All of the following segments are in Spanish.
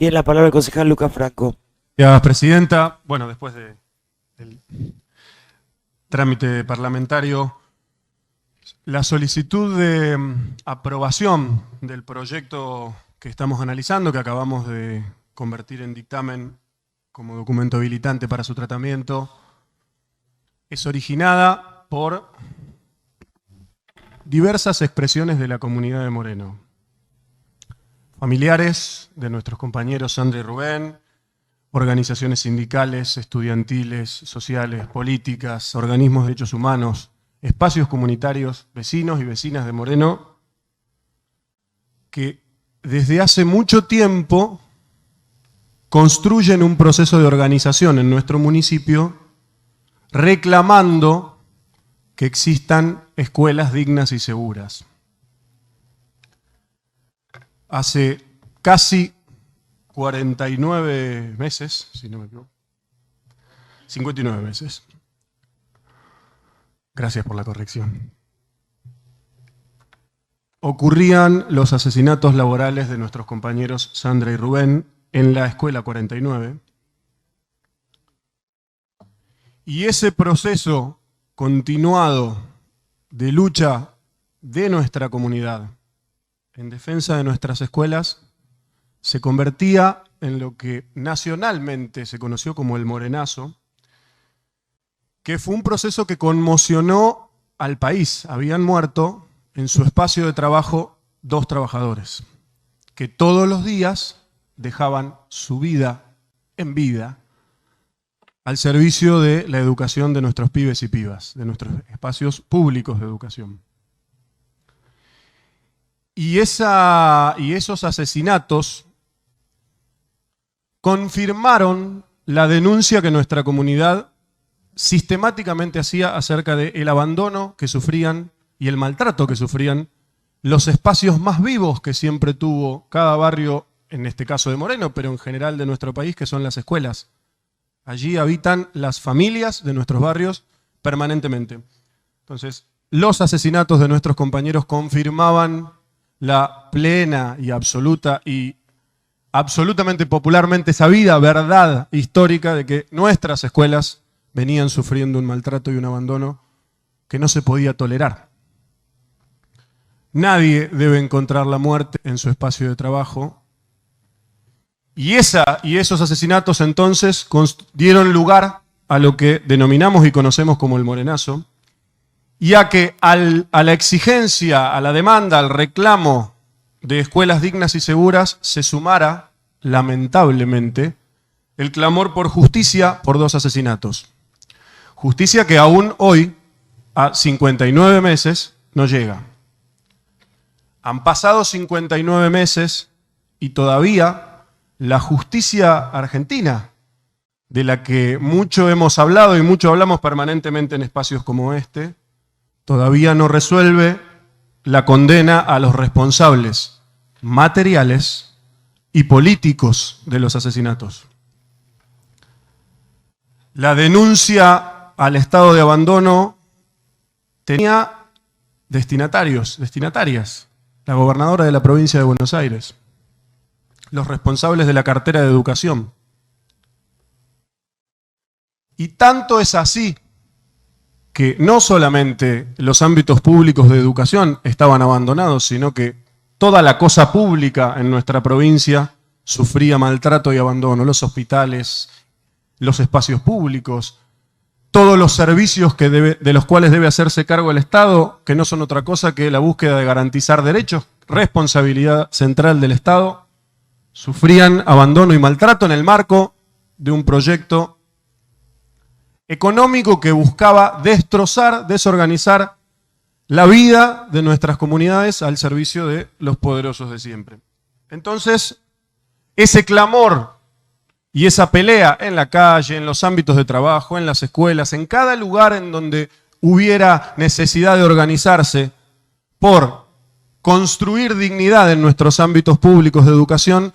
Tiene la palabra el concejal Lucas Franco. Gracias, presidenta. Bueno, después del trámite parlamentario, la solicitud de aprobación del proyecto que estamos analizando, que acabamos de convertir en dictamen como documento habilitante para su tratamiento, es originada por diversas expresiones de la comunidad de Moreno. Familiares de nuestros compañeros Sandra y Rubén, organizaciones sindicales, estudiantiles, sociales, políticas, organismos de derechos humanos, espacios comunitarios, vecinos y vecinas de Moreno, que desde hace mucho tiempo construyen un proceso de organización en nuestro municipio reclamando que existan escuelas dignas y seguras. Hace casi 49 meses, si no me equivoco, 59 meses. Gracias por la corrección. Ocurrían los asesinatos laborales de nuestros compañeros Sandra y Rubén en la Escuela 49. Y ese proceso continuado de lucha de nuestra comunidad en defensa de nuestras escuelas se convertía en lo que nacionalmente se conoció como el Morenazo, que fue un proceso que conmocionó al país. Habían muerto en su espacio de trabajo 2 trabajadores, que todos los días dejaban su vida en vida al servicio de la educación de nuestros pibes y pibas, de nuestros espacios públicos de educación. Y esos asesinatos confirmaron la denuncia que nuestra comunidad sistemáticamente hacía acerca del abandono que sufrían y el maltrato que sufrían los espacios más vivos que siempre tuvo cada barrio, en este caso de Moreno, pero en general de nuestro país, que son las escuelas. Allí habitan las familias de nuestros barrios permanentemente. Entonces, los asesinatos de nuestros compañeros confirmaban la plena y absolutamente popularmente sabida verdad histórica de que nuestras escuelas venían sufriendo un maltrato y un abandono que no se podía tolerar. Nadie debe encontrar la muerte en su espacio de trabajo. Y esos asesinatos entonces dieron lugar a lo que denominamos y conocemos como el Morenazo, y a que a la exigencia, a la demanda, al reclamo de escuelas dignas y seguras se sumara, lamentablemente, el clamor por justicia por 2 asesinatos. Justicia que aún hoy, a 59 meses, no llega. Han pasado 59 meses y todavía la justicia argentina, de la que mucho hemos hablado y mucho hablamos permanentemente en espacios como este, todavía no resuelve la condena a los responsables materiales y políticos de los asesinatos. La denuncia al estado de abandono tenía destinatarias, la gobernadora de la provincia de Buenos Aires, los responsables de la cartera de educación. Y tanto es así que no solamente los ámbitos públicos de educación estaban abandonados, sino que toda la cosa pública en nuestra provincia sufría maltrato y abandono. Los hospitales, los espacios públicos, todos los servicios de los cuales debe hacerse cargo el Estado, que no son otra cosa que la búsqueda de garantizar derechos, responsabilidad central del Estado, sufrían abandono y maltrato en el marco de un proyecto económico que buscaba destrozar, desorganizar la vida de nuestras comunidades al servicio de los poderosos de siempre. Entonces, ese clamor y esa pelea en la calle, en los ámbitos de trabajo, en las escuelas, en cada lugar en donde hubiera necesidad de organizarse por construir dignidad en nuestros ámbitos públicos de educación,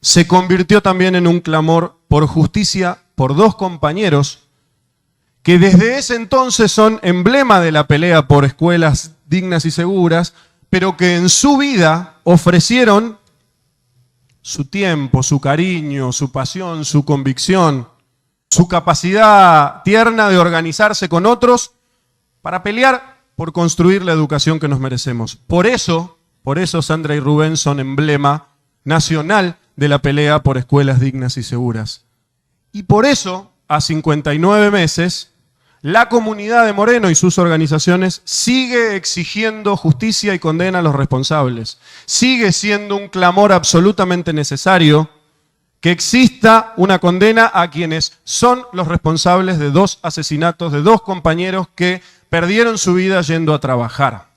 se convirtió también en un clamor por justicia por 2 compañeros que desde ese entonces son emblema de la pelea por escuelas dignas y seguras, pero que en su vida ofrecieron su tiempo, su cariño, su pasión, su convicción, su capacidad tierna de organizarse con otros para pelear por construir la educación que nos merecemos. Por eso Sandra y Rubén son emblema nacional de la pelea por escuelas dignas y seguras. Y por eso, a 59 meses, la comunidad de Moreno y sus organizaciones sigue exigiendo justicia y condena a los responsables. Sigue siendo un clamor absolutamente necesario que exista una condena a quienes son los responsables de 2 asesinatos de 2 compañeros que perdieron su vida yendo a trabajar.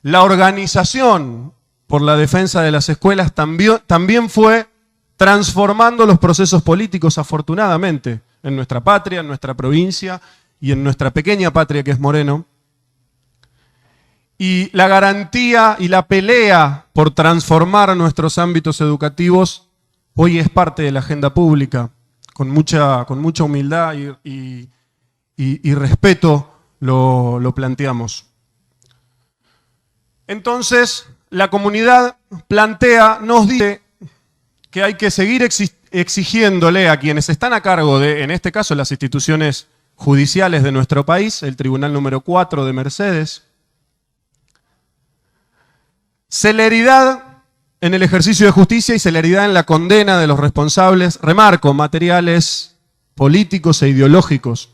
La organización por la defensa de las escuelas también fue transformando los procesos políticos, afortunadamente, en nuestra patria, en nuestra provincia y en nuestra pequeña patria que es Moreno. Y la garantía y la pelea por transformar nuestros ámbitos educativos hoy es parte de la agenda pública. Con mucha humildad y respeto lo planteamos. Entonces, la comunidad nos dice que hay que seguir exigiéndole a quienes están a cargo de, en este caso, las instituciones judiciales de nuestro país, el Tribunal número 4 de Mercedes, celeridad en el ejercicio de justicia y celeridad en la condena de los responsables, remarco, materiales, políticos e ideológicos.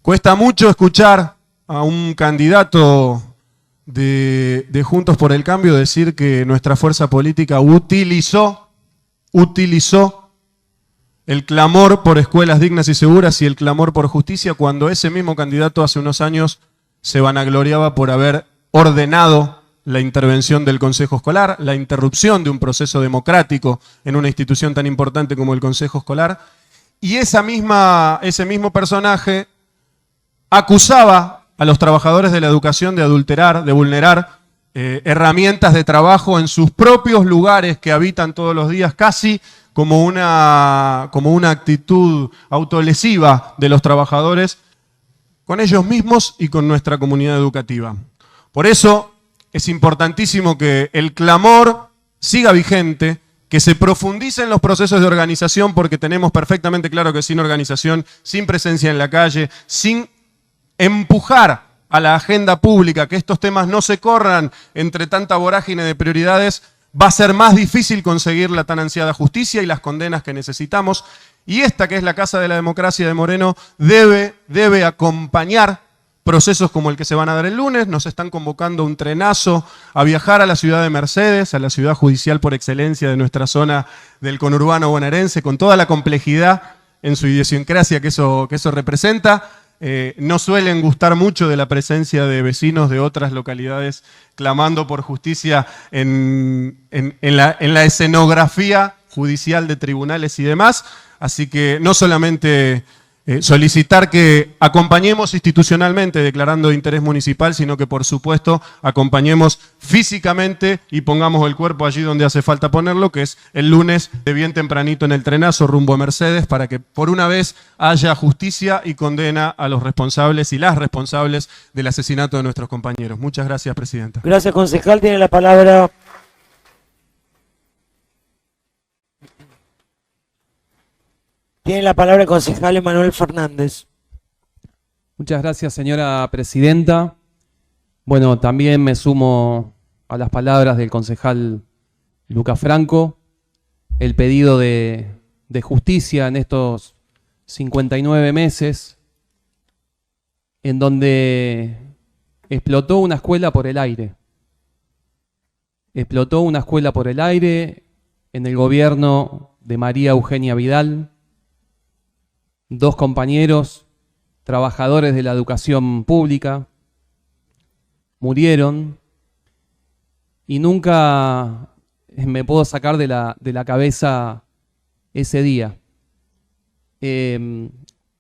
Cuesta mucho escuchar a un candidato de Juntos por el Cambio decir que nuestra fuerza política utilizó el clamor por escuelas dignas y seguras y el clamor por justicia cuando ese mismo candidato hace unos años se vanagloriaba por haber ordenado la intervención del Consejo Escolar, la interrupción de un proceso democrático en una institución tan importante como el Consejo Escolar, y ese mismo personaje acusaba a los trabajadores de la educación de adulterar, de vulnerar herramientas de trabajo en sus propios lugares que habitan todos los días, casi como una actitud autolesiva de los trabajadores con ellos mismos y con nuestra comunidad educativa. Por eso es importantísimo que el clamor siga vigente, que se profundice en los procesos de organización, porque tenemos perfectamente claro que sin organización, sin presencia en la calle, sin empujar a la agenda pública, que estos temas no se corran entre tanta vorágine de prioridades, va a ser más difícil conseguir la tan ansiada justicia y las condenas que necesitamos. Y esta, que es la Casa de la Democracia de Moreno, debe acompañar procesos como el que se van a dar el lunes. Nos están convocando un trenazo a viajar a la ciudad de Mercedes, a la ciudad judicial por excelencia de nuestra zona del conurbano bonaerense, con toda la complejidad en su idiosincrasia que eso representa. No suelen gustar mucho de la presencia de vecinos de otras localidades clamando por justicia en la escenografía judicial de tribunales y demás. Así que no solamente solicitar que acompañemos institucionalmente declarando de interés municipal, sino que por supuesto acompañemos físicamente y pongamos el cuerpo allí donde hace falta ponerlo, que es el lunes de bien tempranito en el trenazo rumbo a Mercedes, para que por una vez haya justicia y condena a los responsables y las responsables del asesinato de nuestros compañeros. Muchas gracias, presidenta. Gracias, concejal. Tiene la palabra. Tiene la palabra el concejal Emanuel Fernández. Muchas gracias, señora presidenta. Bueno, también me sumo a las palabras del concejal Lucas Franco. El pedido de justicia en estos 59 meses, en donde explotó una escuela por el aire. Explotó una escuela por el aire en el gobierno de María Eugenia Vidal. 2 compañeros, trabajadores de la educación pública, murieron y nunca me puedo sacar de la cabeza ese día.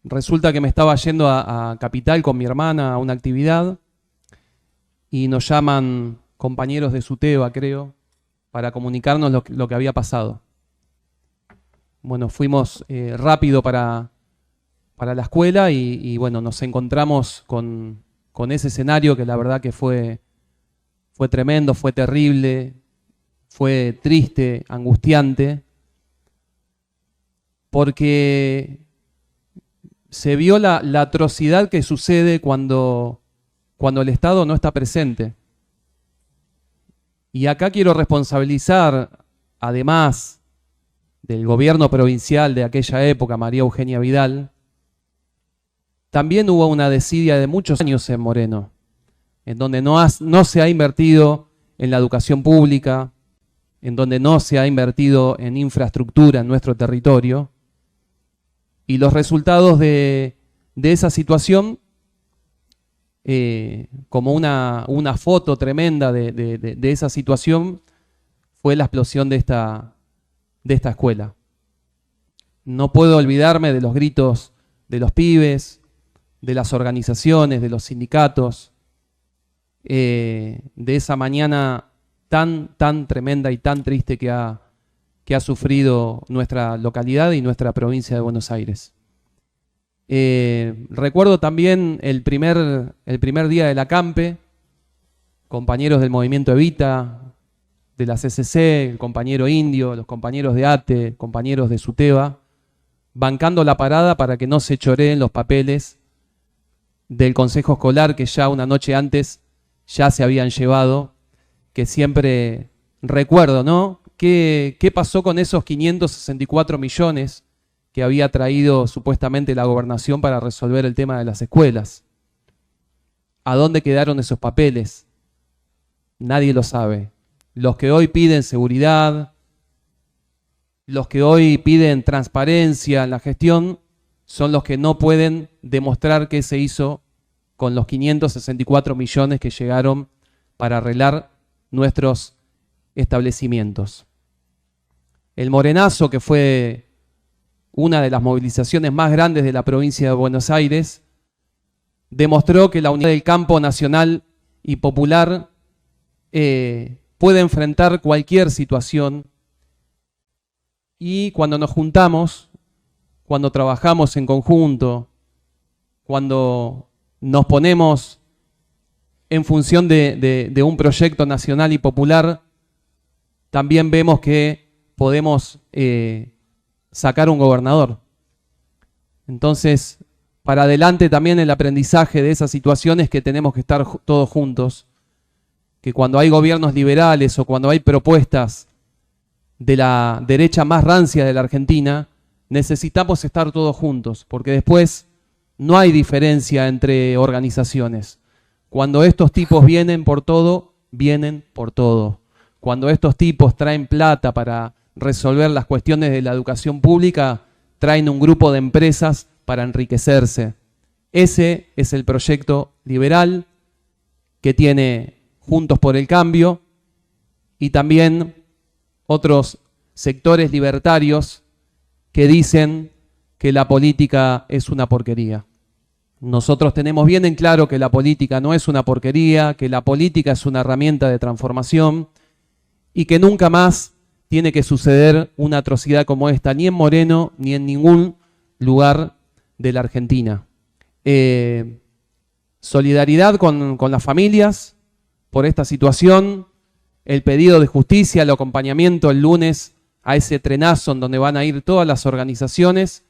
Resulta que me estaba yendo a Capital con mi hermana a una actividad y nos llaman compañeros de SUTEBA, creo, para comunicarnos lo que había pasado. Bueno, fuimos rápido para la escuela y bueno, nos encontramos con ese escenario que la verdad que fue tremendo, fue terrible. fue triste, angustiante, porque se vio la atrocidad que sucede cuando el Estado no está presente. Y acá quiero responsabilizar, además del gobierno provincial de aquella época, María Eugenia Vidal, también hubo una desidia de muchos años en Moreno, en donde no se ha invertido en la educación pública, en donde no se ha invertido en infraestructura en nuestro territorio, y los resultados de esa situación, como una foto tremenda de esa situación, fue la explosión de esta escuela. No puedo olvidarme de los gritos de los pibes, de las organizaciones, de los sindicatos, de esa mañana tan tremenda y tan triste que ha sufrido nuestra localidad y nuestra provincia de Buenos Aires. Recuerdo también el primer día de la Campe, compañeros del movimiento Evita, de la CCC, el compañero Indio, los compañeros de ATE, compañeros de SUTEBA, bancando la parada para que no se choreen los papeles del Consejo Escolar que ya una noche antes ya se habían llevado, que siempre recuerdo, ¿no? ¿Qué pasó con esos 564 millones que había traído supuestamente la gobernación para resolver el tema de las escuelas? ¿A dónde quedaron esos papeles? Nadie lo sabe. Los que hoy piden seguridad, los que hoy piden transparencia en la gestión, son los que no pueden demostrar qué se hizo con los 564 millones que llegaron para arreglar nuestros establecimientos. El Morenazo, que fue una de las movilizaciones más grandes de la provincia de Buenos Aires, demostró que la unidad del campo nacional y popular puede enfrentar cualquier situación, y cuando nos juntamos, cuando trabajamos en conjunto, cuando nos ponemos en función de un proyecto nacional y popular, también vemos que podemos sacar un gobernador. Entonces, para adelante también el aprendizaje de esas situaciones, que tenemos que estar todos juntos, que cuando hay gobiernos liberales o cuando hay propuestas de la derecha más rancia de la Argentina, necesitamos estar todos juntos, porque después no hay diferencia entre organizaciones. Cuando estos tipos vienen por todo, vienen por todo. Cuando estos tipos traen plata para resolver las cuestiones de la educación pública, traen un grupo de empresas para enriquecerse. Ese es el proyecto liberal que tiene Juntos por el Cambio, y también otros sectores libertarios que dicen que la política es una porquería. Nosotros tenemos bien en claro que la política no es una porquería, que la política es una herramienta de transformación y que nunca más tiene que suceder una atrocidad como esta, ni en Moreno ni en ningún lugar de la Argentina. Solidaridad con las familias por esta situación, el pedido de justicia, el acompañamiento el lunes a ese trenazo en donde van a ir todas las organizaciones,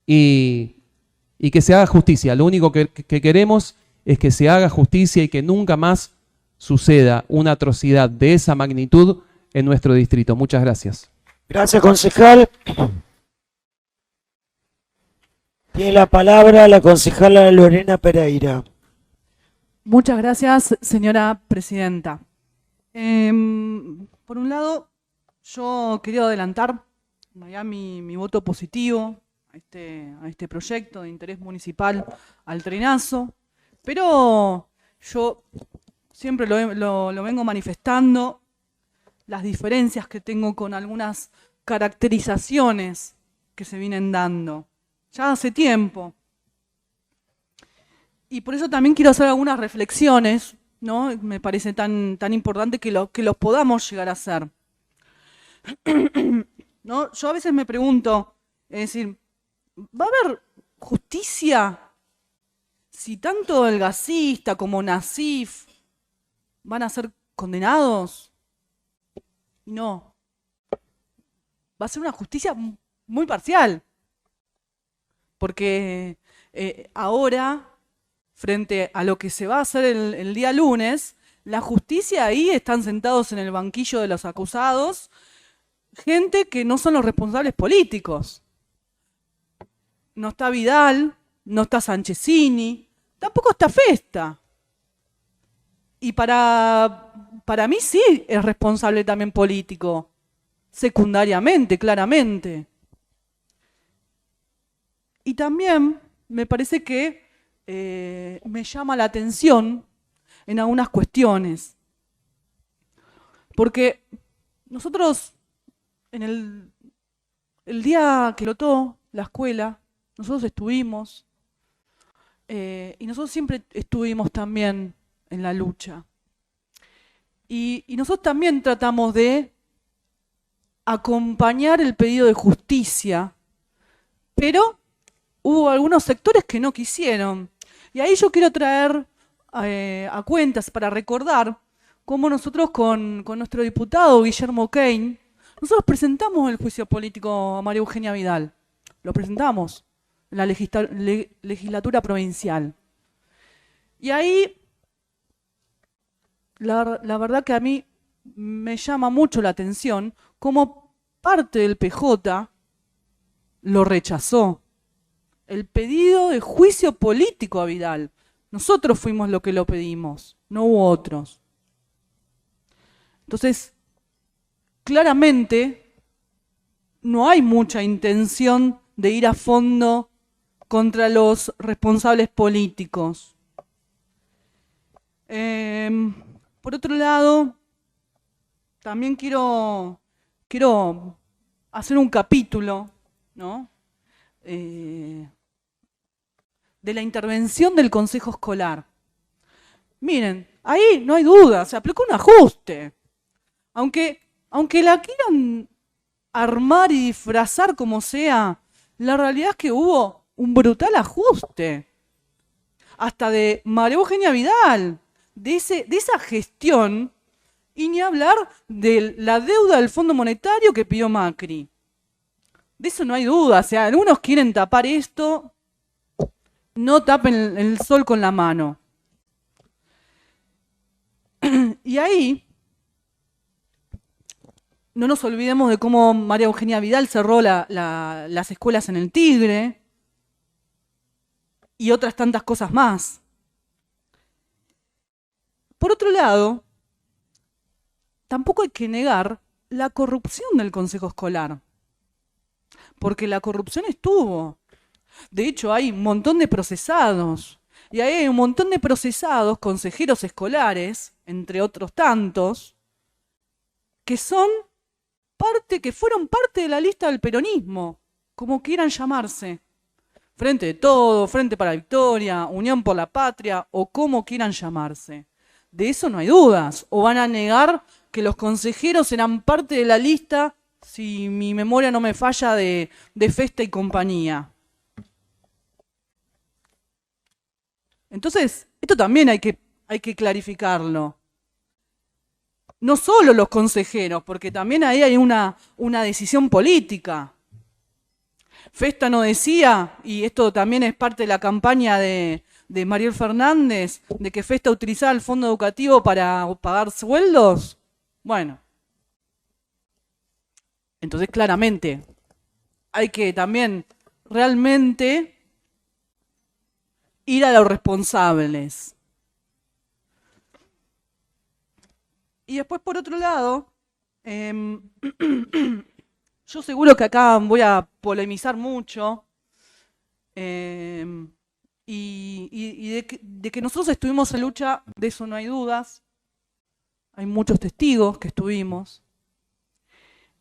y que se haga justicia. Lo único que queremos es que se haga justicia y que nunca más suceda una atrocidad de esa magnitud en nuestro distrito. Muchas gracias. Gracias, concejal. Tiene la palabra la concejala Lorena Pereira. Muchas gracias, señora presidenta. Por un lado, yo quería adelantar mi voto positivo a este proyecto de interés municipal al trenazo, pero yo siempre lo vengo manifestando, las diferencias que tengo con algunas caracterizaciones que se vienen dando ya hace tiempo. Y por eso también quiero hacer algunas reflexiones, ¿no? Me parece tan importante que lo podamos llegar a hacer. ¿No? Yo a veces me pregunto, es decir, ¿va a haber justicia si tanto el gasista como Nasif van a ser condenados? Y no. Va a ser una justicia muy parcial. Porque ahora, frente a lo que se va a hacer el día lunes, la justicia ahí están sentados en el banquillo de los acusados, gente que no son los responsables políticos. No está Vidal, no está Sanchezini, tampoco está Festa. Y para mí sí es responsable también político, secundariamente, claramente. Y también me parece que me llama la atención en algunas cuestiones. Porque nosotros, en el día que explotó la escuela, nosotros estuvimos, y nosotros siempre estuvimos también en la lucha. Y nosotros también tratamos de acompañar el pedido de justicia, pero hubo algunos sectores que no quisieron. Y ahí yo quiero traer a cuentas para recordar cómo nosotros con nuestro diputado Guillermo Kane, nosotros presentamos el juicio político a María Eugenia Vidal. Lo presentamos en la legislatura provincial. Y ahí, la verdad que a mí me llama mucho la atención cómo parte del PJ lo rechazó. El pedido de juicio político a Vidal. Nosotros fuimos los que lo pedimos, no hubo otros. Entonces, claramente, no hay mucha intención de ir a fondo contra los responsables políticos. Por otro lado, también quiero hacer un capítulo, ¿no? De la intervención del Consejo Escolar. Miren, ahí no hay duda, se aplicó un ajuste. Aunque la quieran armar y disfrazar como sea, la realidad es que hubo un brutal ajuste. Hasta de María Eugenia Vidal, de esa gestión, y ni hablar de la deuda del Fondo Monetario que pidió Macri. De eso no hay duda, o sea, algunos quieren tapar esto, no tapen el sol con la mano. Y ahí, no nos olvidemos de cómo María Eugenia Vidal cerró las escuelas en el Tigre y otras tantas cosas más. Por otro lado, tampoco hay que negar la corrupción del Consejo Escolar, porque la corrupción estuvo. De hecho, hay un montón de procesados, y ahí hay un montón de procesados, consejeros escolares, entre otros tantos, que fueron parte de la lista del peronismo, como quieran llamarse. Frente de Todo, Frente para la Victoria, Unión por la Patria, o como quieran llamarse. De eso no hay dudas. O van a negar que los consejeros eran parte de la lista, si mi memoria no me falla, de Festa y compañía. Entonces, esto también hay que clarificarlo. No solo los consejeros, porque también ahí hay una decisión política. Festa no decía, y esto también es parte de la campaña de Mariel Fernández, de que Festa utilizaba el fondo educativo para pagar sueldos. Bueno, entonces claramente hay que también realmente ir a los responsables. Y después, por otro lado, yo seguro que acá voy a polemizar mucho, y de que nosotros estuvimos en lucha, de eso no hay dudas. Hay muchos testigos que estuvimos.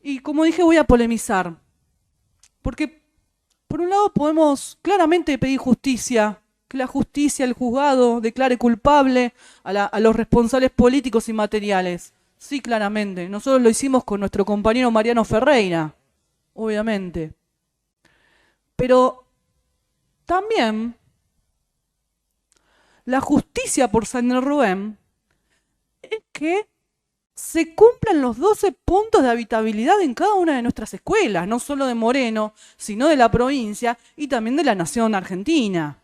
Y como dije, voy a polemizar. Porque, por un lado, podemos claramente pedir justicia, que la justicia, el juzgado, declare culpable a los responsables políticos y materiales. Sí, claramente. Nosotros lo hicimos con nuestro compañero Mariano Ferreira, obviamente. Pero también la justicia por San Rubén es que se cumplan los 12 puntos de habitabilidad en cada una de nuestras escuelas, no solo de Moreno, sino de la provincia y también de la nación argentina.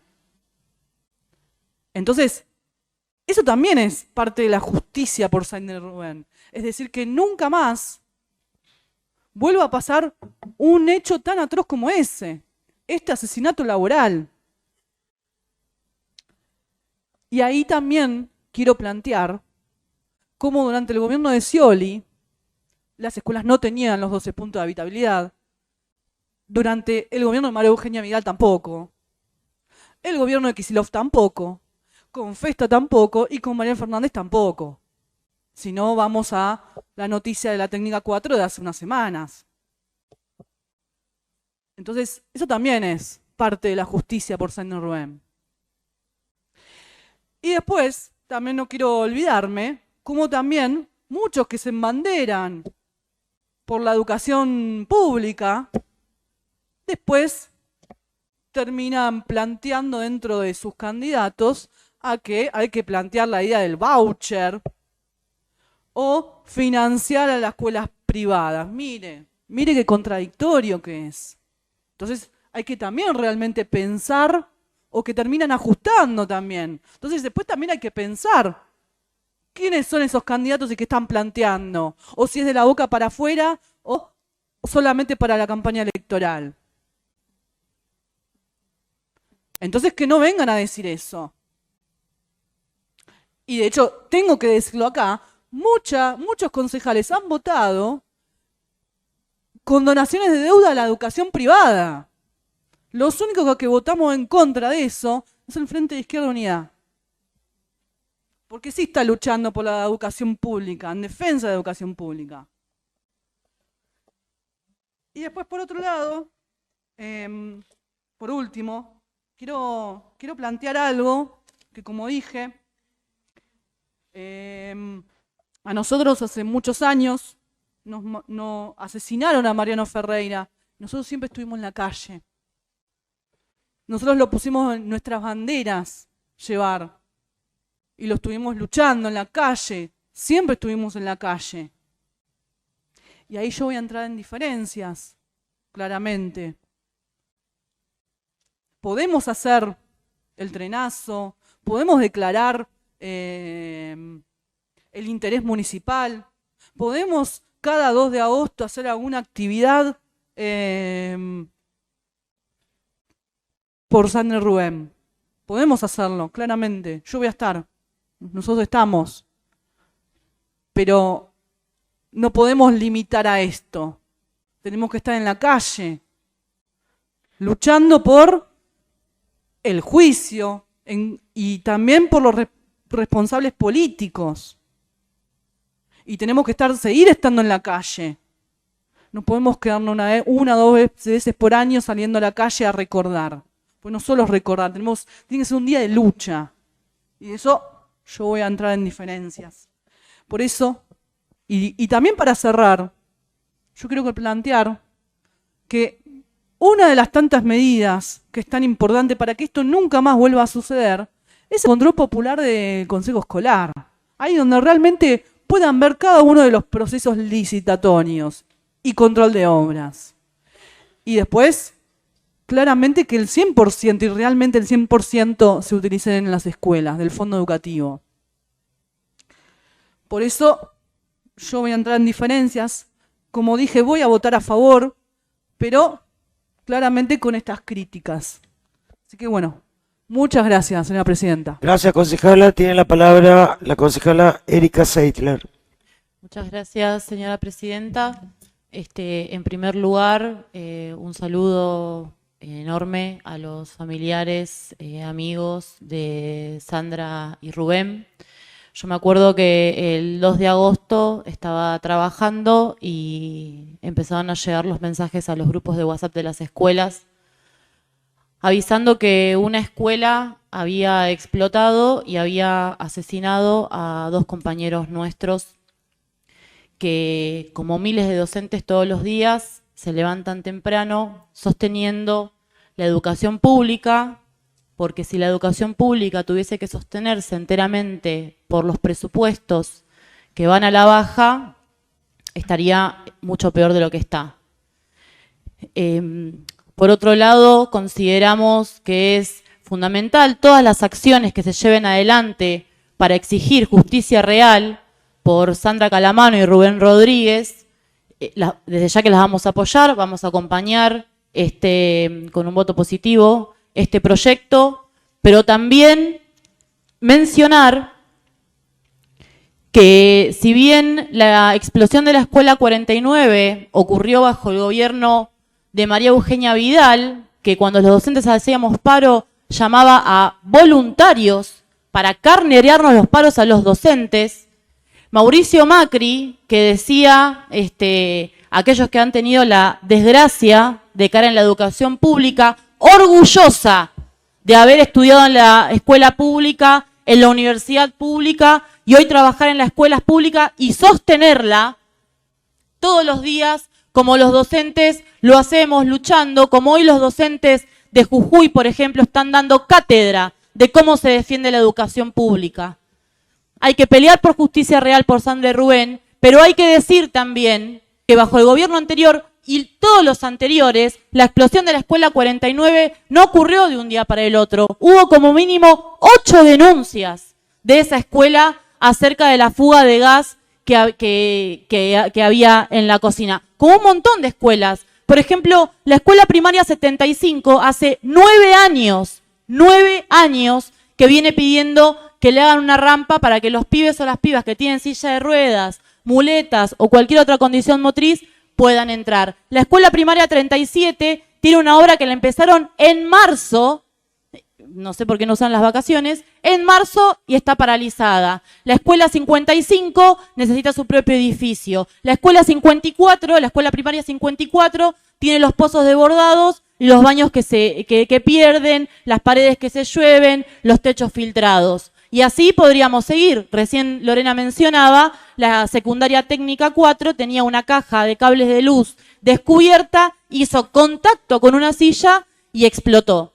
Entonces, eso también es parte de la justicia por Saint-Rubén. Es decir, que nunca más vuelva a pasar un hecho tan atroz como ese, este asesinato laboral. Y ahí también quiero plantear cómo durante el gobierno de Scioli las escuelas no tenían los 12 puntos de habitabilidad. Durante el gobierno de María Eugenia Vidal tampoco. El gobierno de Kicillof tampoco. Con Festa tampoco y con Mariano Fernández tampoco. Si no, vamos a la noticia de la técnica 4 de hace unas semanas. Entonces, eso también es parte de la justicia por Saint-Rubén. Y después, también no quiero olvidarme, como también muchos que se embanderan por la educación pública, después terminan planteando dentro de sus candidatos a que hay que plantear la idea del voucher o financiar a las escuelas privadas. Mire qué contradictorio que es. Entonces hay que también realmente pensar, o que terminan ajustando también. Entonces después también hay que pensar quiénes son esos candidatos y qué están planteando, o si es de la boca para afuera o solamente para la campaña electoral. Entonces que no vengan a decir eso. Y de hecho, tengo que decirlo acá, muchos concejales han votado con donaciones de deuda a la educación privada. Los únicos que votamos en contra de eso es el Frente de Izquierda Unida. Porque sí está luchando por la educación pública, en defensa de la educación pública. Y después, por otro lado, por último, quiero plantear algo que, como dije, a nosotros hace muchos años nos asesinaron a Mariano Ferreira. Nosotros siempre estuvimos en la calle. Nosotros lo pusimos en nuestras banderas llevar. Y lo estuvimos luchando en la calle. Siempre estuvimos en la calle. Y ahí yo voy a entrar en diferencias, claramente. Podemos hacer el trenazo, podemos declarar el interés municipal, podemos cada 2 de agosto hacer alguna actividad por Saint-Rubén. Podemos hacerlo, claramente. Yo voy a estar. Nosotros estamos. Pero no podemos limitar a esto. Tenemos que estar en la calle, luchando por el juicio y también por los responsables políticos. Y tenemos que seguir estando en la calle. No podemos quedarnos una o dos veces por año saliendo a la calle a recordar. Pues no solo es recordar, tiene que ser un día de lucha. Y de eso yo voy a entrar en diferencias. Por eso, y también para cerrar, yo quiero plantear que una de las tantas medidas que es tan importante para que esto nunca más vuelva a suceder es el control popular del Consejo Escolar. Ahí donde realmente puedan ver cada uno de los procesos licitatorios y control de obras. Y después, claramente que el 100% y realmente el 100% se utilicen en las escuelas del fondo educativo. Por eso yo voy a entrar en diferencias. Como dije, voy a votar a favor, pero claramente con estas críticas. Así que bueno, muchas gracias, señora presidenta. Gracias, concejala. Tiene la palabra la concejala Erika Seitler. Muchas gracias, señora presidenta. En primer lugar, un saludo enorme a los familiares, amigos de Sandra y Rubén. Yo me acuerdo que el 2 de agosto estaba trabajando y empezaron a llegar los mensajes a los grupos de WhatsApp de las escuelas avisando que una escuela había explotado y había asesinado a 2 compañeros nuestros que, como miles de docentes todos los días, se levantan temprano sosteniendo la educación pública, porque si la educación pública tuviese que sostenerse enteramente por los presupuestos que van a la baja, estaría mucho peor de lo que está. Por otro lado, consideramos que es fundamental todas las acciones que se lleven adelante para exigir justicia real por Sandra Calamano y Rubén Rodríguez. Desde ya que las vamos a apoyar, vamos a acompañar con un voto positivo este proyecto, pero también mencionar que si bien la explosión de la Escuela 49 ocurrió bajo el gobierno de María Eugenia Vidal, que cuando los docentes hacíamos paro llamaba a voluntarios para carnerearnos los paros a los docentes, Mauricio Macri, que decía aquellos que han tenido la desgracia de caer en la educación pública, orgullosa de haber estudiado en la escuela pública, en la universidad pública, y hoy trabajar en las escuelas públicas y sostenerla todos los días, como los docentes lo hacemos luchando, como hoy los docentes de Jujuy, por ejemplo, están dando cátedra de cómo se defiende la educación pública. Hay que pelear por justicia real por Sandra y Rubén, pero hay que decir también que bajo el gobierno anterior y todos los anteriores, la explosión de la Escuela 49 no ocurrió de un día para el otro. Hubo como mínimo 8 denuncias de esa escuela acerca de la fuga de gas que había en la cocina. Como un montón de escuelas. Por ejemplo, la escuela primaria 75 hace 9 años que viene pidiendo que le hagan una rampa para que los pibes o las pibas que tienen silla de ruedas, muletas o cualquier otra condición motriz puedan entrar. La escuela primaria 37 tiene una obra que la empezaron en marzo, no sé por qué no usan las vacaciones, en marzo y está paralizada. La escuela 55 necesita su propio edificio. La escuela 54, la escuela primaria 54, tiene los pozos desbordados, los baños que pierden, las paredes que se llueven, los techos filtrados. Y así podríamos seguir. Recién Lorena mencionaba, la secundaria técnica 4 tenía una caja de cables de luz descubierta, hizo contacto con una silla y explotó.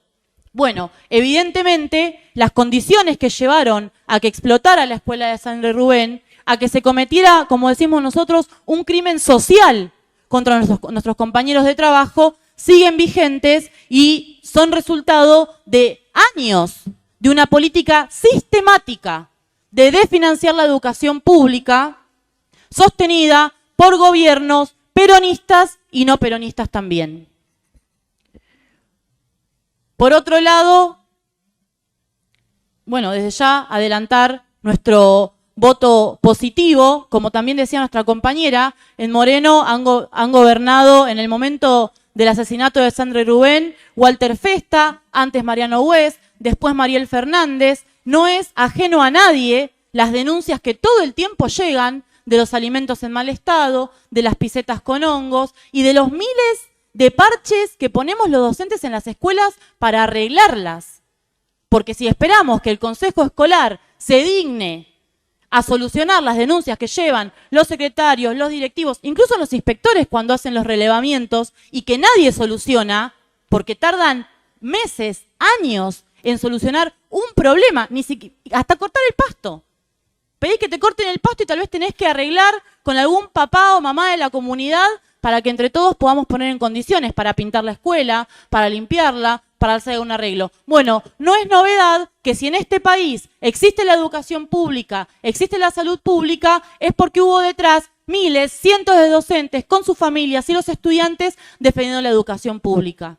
Bueno, evidentemente las condiciones que llevaron a que explotara la escuela de Sandra y Rubén, a que se cometiera, como decimos nosotros, un crimen social contra nuestros compañeros de trabajo, siguen vigentes y son resultado de años de una política sistemática de desfinanciar la educación pública, sostenida por gobiernos peronistas y no peronistas también. Por otro lado, bueno, desde ya adelantar nuestro voto positivo, como también decía nuestra compañera, en Moreno han gobernado en el momento del asesinato de Sandra y Rubén, Walter Festa, antes Mariano Hues, después Mariel Fernández. No es ajeno a nadie las denuncias que todo el tiempo llegan de los alimentos en mal estado, de las pisetas con hongos y de los miles de parches que ponemos los docentes en las escuelas para arreglarlas. Porque si esperamos que el Consejo Escolar se digne a solucionar las denuncias que llevan los secretarios, los directivos, incluso los inspectores cuando hacen los relevamientos, y que nadie soluciona, porque tardan meses, años en solucionar un problema, ni siquiera, hasta cortar el pasto. Pedís que te corten el pasto y tal vez tenés que arreglar con algún papá o mamá de la comunidad para que entre todos podamos poner en condiciones para pintar la escuela, para limpiarla, para hacer un arreglo. Bueno, no es novedad que si en este país existe la educación pública, existe la salud pública, es porque hubo detrás miles, cientos de docentes con sus familias y los estudiantes defendiendo la educación pública.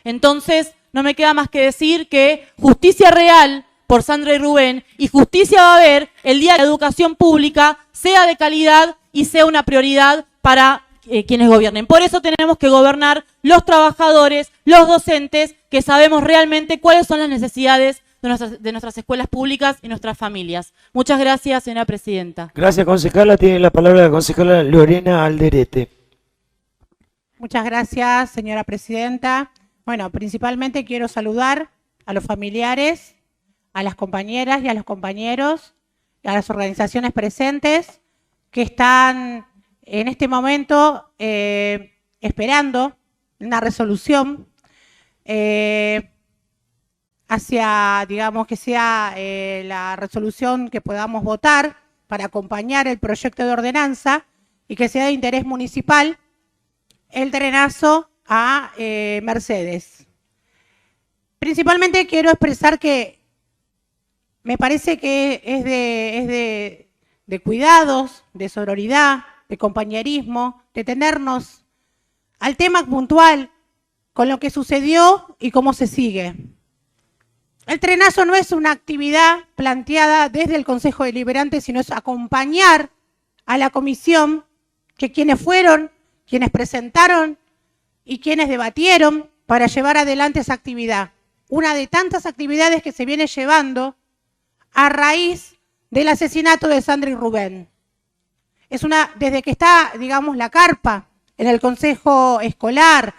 Entonces, no me queda más que decir que justicia real por Sandra y Rubén, y justicia va a haber el día que la educación pública sea de calidad y sea una prioridad para quienes gobiernen. Por eso tenemos que gobernar los trabajadores, los docentes, que sabemos realmente cuáles son las necesidades de nuestras escuelas públicas y nuestras familias. Muchas gracias, señora presidenta. Gracias, concejala. Tiene la palabra la concejala Lorena Alderete. Muchas gracias, señora presidenta. Bueno, principalmente quiero saludar a los familiares, a las compañeras y a los compañeros, a las organizaciones presentes que están en este momento esperando una resolución hacia, digamos, que sea la resolución que podamos votar para acompañar el proyecto de ordenanza y que sea de interés municipal el trenazo a Mercedes. Principalmente quiero expresar que me parece que es de cuidados, de sororidad, de compañerismo, de tenernos al tema puntual con lo que sucedió y cómo se sigue. El trenazo no es una actividad planteada desde el Consejo Deliberante, sino es acompañar a la comisión, que quienes fueron, quienes presentaron y quienes debatieron para llevar adelante esa actividad. Una de tantas actividades que se viene llevando a raíz del asesinato de Sandra y Rubén. Es una, desde que está, digamos, la carpa en el consejo escolar,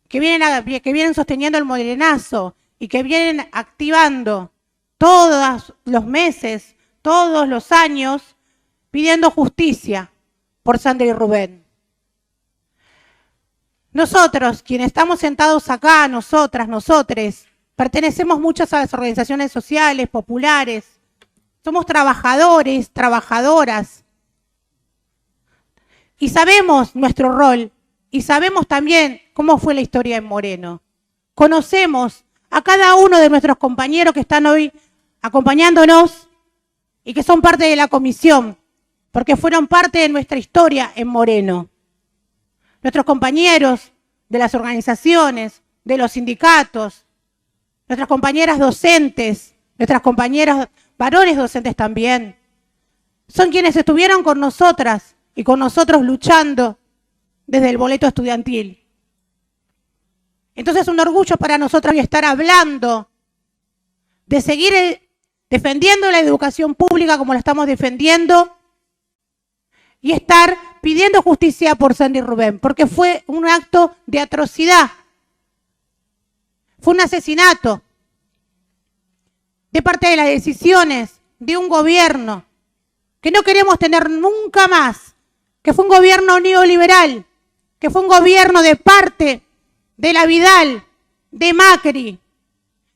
que vienen sosteniendo el morenazo y que vienen activando todos los meses, todos los años, pidiendo justicia por Sandra y Rubén. Nosotros, quienes estamos sentados acá, nosotres, pertenecemos muchas a las organizaciones sociales, populares, somos trabajadores, trabajadoras, y sabemos nuestro rol, y sabemos también cómo fue la historia en Moreno. Conocemos a cada uno de nuestros compañeros que están hoy acompañándonos y que son parte de la comisión, porque fueron parte de nuestra historia en Moreno. Nuestros compañeros de las organizaciones, de los sindicatos, nuestras compañeras docentes, nuestras compañeras varones docentes también, son quienes estuvieron con nosotras y con nosotros luchando desde el boleto estudiantil. Entonces es un orgullo para nosotros estar hablando de seguir defendiendo la educación pública como la estamos defendiendo y estar pidiendo justicia por Sandra y Rubén, porque fue un acto de atrocidad, fue un asesinato de parte de las decisiones de un gobierno que no queremos tener nunca más, que fue un gobierno neoliberal, que fue un gobierno de parte de la Vidal, de Macri,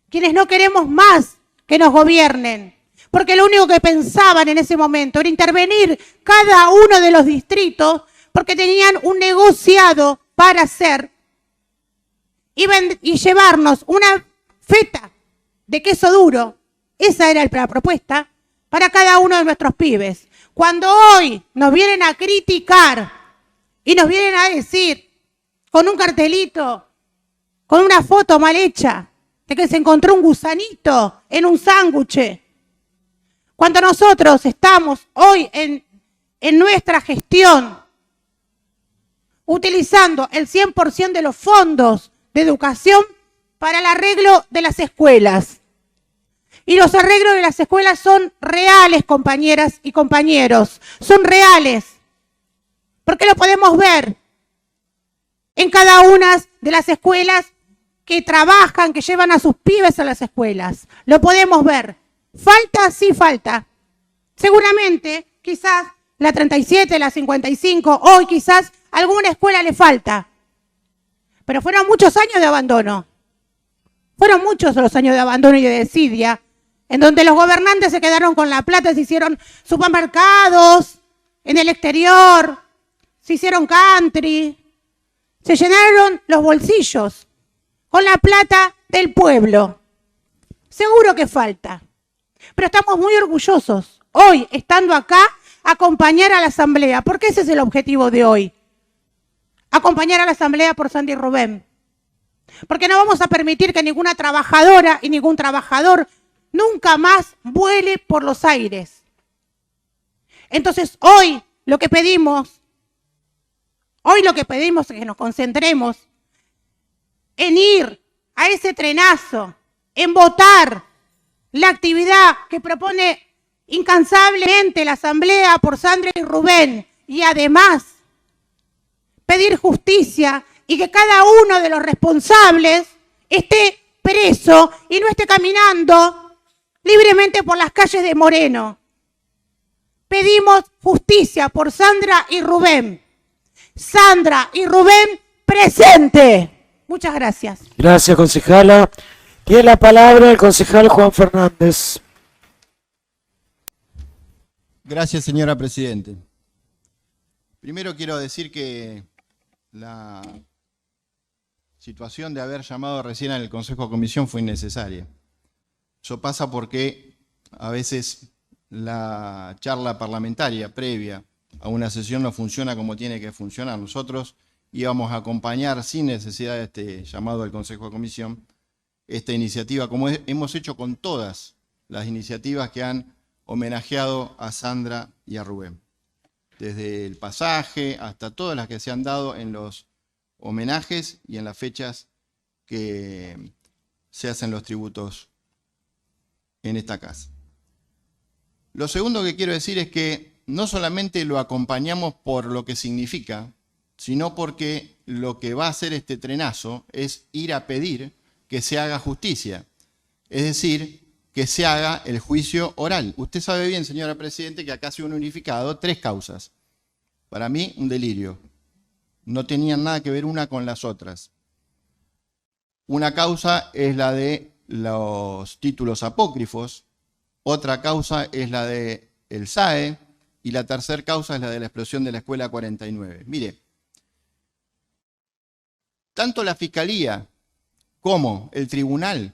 quienes no queremos más que nos gobiernen, porque lo único que pensaban en ese momento era intervenir cada uno de los distritos porque tenían un negociado para hacer y llevarnos una feta de queso duro, esa era la propuesta, para cada uno de nuestros pibes. Cuando hoy nos vienen a criticar y nos vienen a decir con un cartelito, con una foto mal hecha, de que se encontró un gusanito en un sándwich, cuando nosotros estamos hoy en nuestra gestión utilizando el 100% de los fondos de educación para el arreglo de las escuelas. Y los arreglos de las escuelas son reales, compañeras y compañeros, son reales, porque lo podemos ver en cada una de las escuelas que trabajan, que llevan a sus pibes a las escuelas. Lo podemos ver. Falta, sí falta. Seguramente, quizás la 37, la 55, hoy quizás alguna escuela le falta. Pero fueron muchos años de abandono. Fueron muchos los años de abandono y de desidia, en donde los gobernantes se quedaron con la plata, se hicieron supermercados en el exterior, se hicieron country, se llenaron los bolsillos con la plata del pueblo. Seguro que falta. Pero estamos muy orgullosos hoy, estando acá, acompañar a la asamblea, porque ese es el objetivo de hoy. Acompañar a la asamblea por Sandra y Rubén. Porque no vamos a permitir que ninguna trabajadora y ningún trabajador nunca más vuele por los aires. Entonces hoy lo que pedimos es que nos concentremos en ir a ese trenazo, en votar la actividad que propone incansablemente la Asamblea por Sandra y Rubén, y además pedir justicia y que cada uno de los responsables esté preso y no esté caminando libremente por las calles de Moreno. Pedimos justicia por Sandra y Rubén. Sandra y Rubén, presente. Muchas gracias. Gracias, concejala. Tiene la palabra el concejal Juan Fernández. Gracias, señora Presidente. Primero quiero decir que la situación de haber llamado recién al Consejo de Comisión fue innecesaria. Eso pasa porque a veces la charla parlamentaria previa a una sesión no funciona como tiene que funcionar. Nosotros íbamos a acompañar sin necesidad de este llamado al Consejo de Comisión esta iniciativa, como hemos hecho con todas las iniciativas que han homenajeado a Sandra y a Rubén. Desde el pasaje hasta todas las que se han dado en los homenajes y en las fechas que se hacen los tributos en esta casa. Lo segundo que quiero decir es que no solamente lo acompañamos por lo que significa, sino porque lo que va a hacer este trenazo es ir a pedir que se haga justicia, es decir, que se haga el juicio oral. Usted sabe bien, señora Presidente, que acá se han unificado 3 causas. Para mí, un delirio. No tenían nada que ver una con las otras. Una causa es la de los títulos apócrifos, otra causa es la de el SAE y la tercera causa es la de la explosión de la Escuela 49. Mire, tanto la Fiscalía como el Tribunal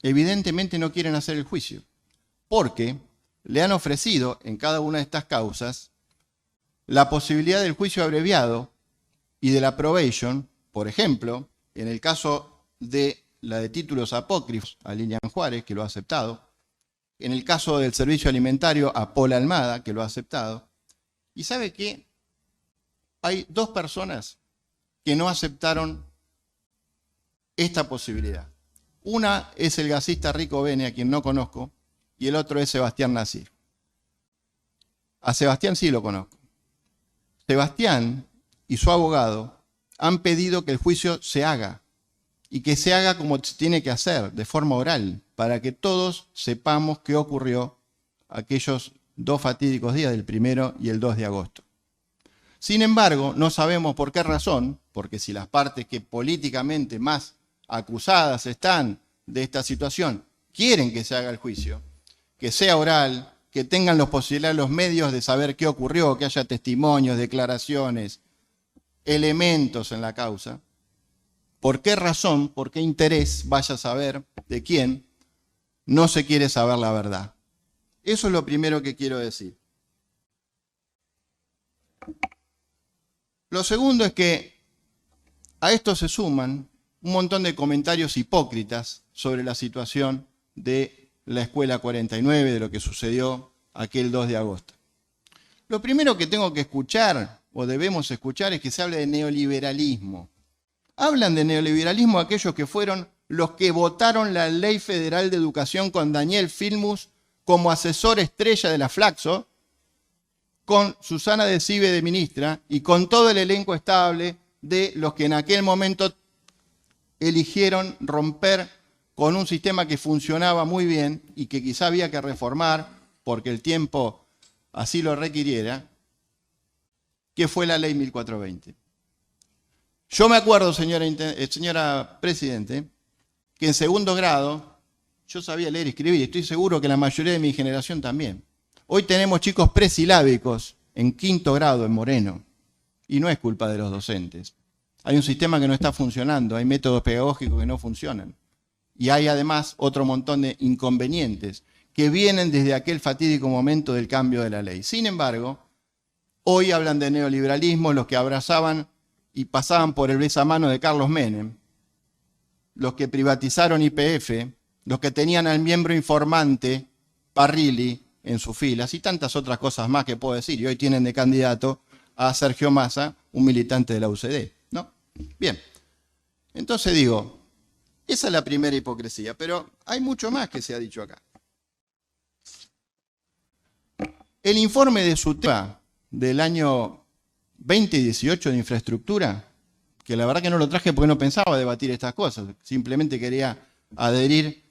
evidentemente no quieren hacer el juicio, porque le han ofrecido en cada una de estas causas la posibilidad del juicio abreviado y de la probation. Por ejemplo, en el caso de la de títulos apócrifos a Lilian Juárez, que lo ha aceptado, en el caso del servicio alimentario a Paula Almada, que lo ha aceptado. ¿Y sabe qué? Hay 2 personas que no aceptaron esta posibilidad. Una es el gasista Rico Bene, a quien no conozco, y el otro es Sebastián Nasir. A Sebastián sí lo conozco. Sebastián y su abogado han pedido que el juicio se haga, y que se haga como se tiene que hacer, de forma oral, para que todos sepamos qué ocurrió aquellos 2 fatídicos días, del 1 y el 2 de agosto. Sin embargo, no sabemos por qué razón, porque si las partes que políticamente más acusadas están de esta situación quieren que se haga el juicio, que sea oral, que tengan la posibilidad los medios de saber qué ocurrió, que haya testimonios, declaraciones, elementos en la causa, ¿por qué razón, por qué interés, vaya a saber de quién, no se quiere saber la verdad? Eso es lo primero que quiero decir. Lo segundo es que a esto se suman un montón de comentarios hipócritas sobre la situación de la Escuela 49, de lo que sucedió aquel 2 de agosto. Lo primero que tengo que escuchar, o debemos escuchar, es que se hable de neoliberalismo. Hablan de neoliberalismo aquellos que fueron los que votaron la Ley Federal de Educación con Daniel Filmus como asesor estrella de la Flaxo, con Susana de Cive de ministra y con todo el elenco estable de los que en aquel momento eligieron romper con un sistema que funcionaba muy bien y que quizá había que reformar porque el tiempo así lo requiriera, que fue la Ley 1420. Yo me acuerdo, señora Presidente, que en segundo grado yo sabía leer y escribir, y estoy seguro que la mayoría de mi generación también. Hoy tenemos chicos presilábicos en 5º grado en Moreno, y no es culpa de los docentes. Hay un sistema que no está funcionando, hay métodos pedagógicos que no funcionan. Y hay además otro montón de inconvenientes que vienen desde aquel fatídico momento del cambio de la ley. Sin embargo, hoy hablan de neoliberalismo los que abrazaban y pasaban por el besamano de Carlos Menem, los que privatizaron YPF, los que tenían al miembro informante Parrilli en sus filas y tantas otras cosas más que puedo decir. Y hoy tienen de candidato a Sergio Massa, un militante de la UCD, ¿no? Bien, entonces digo, esa es la primera hipocresía, pero hay mucho más que se ha dicho acá. El informe de SUTEBA del año 2018 de infraestructura, que la verdad que no lo traje porque no pensaba debatir estas cosas, simplemente quería adherir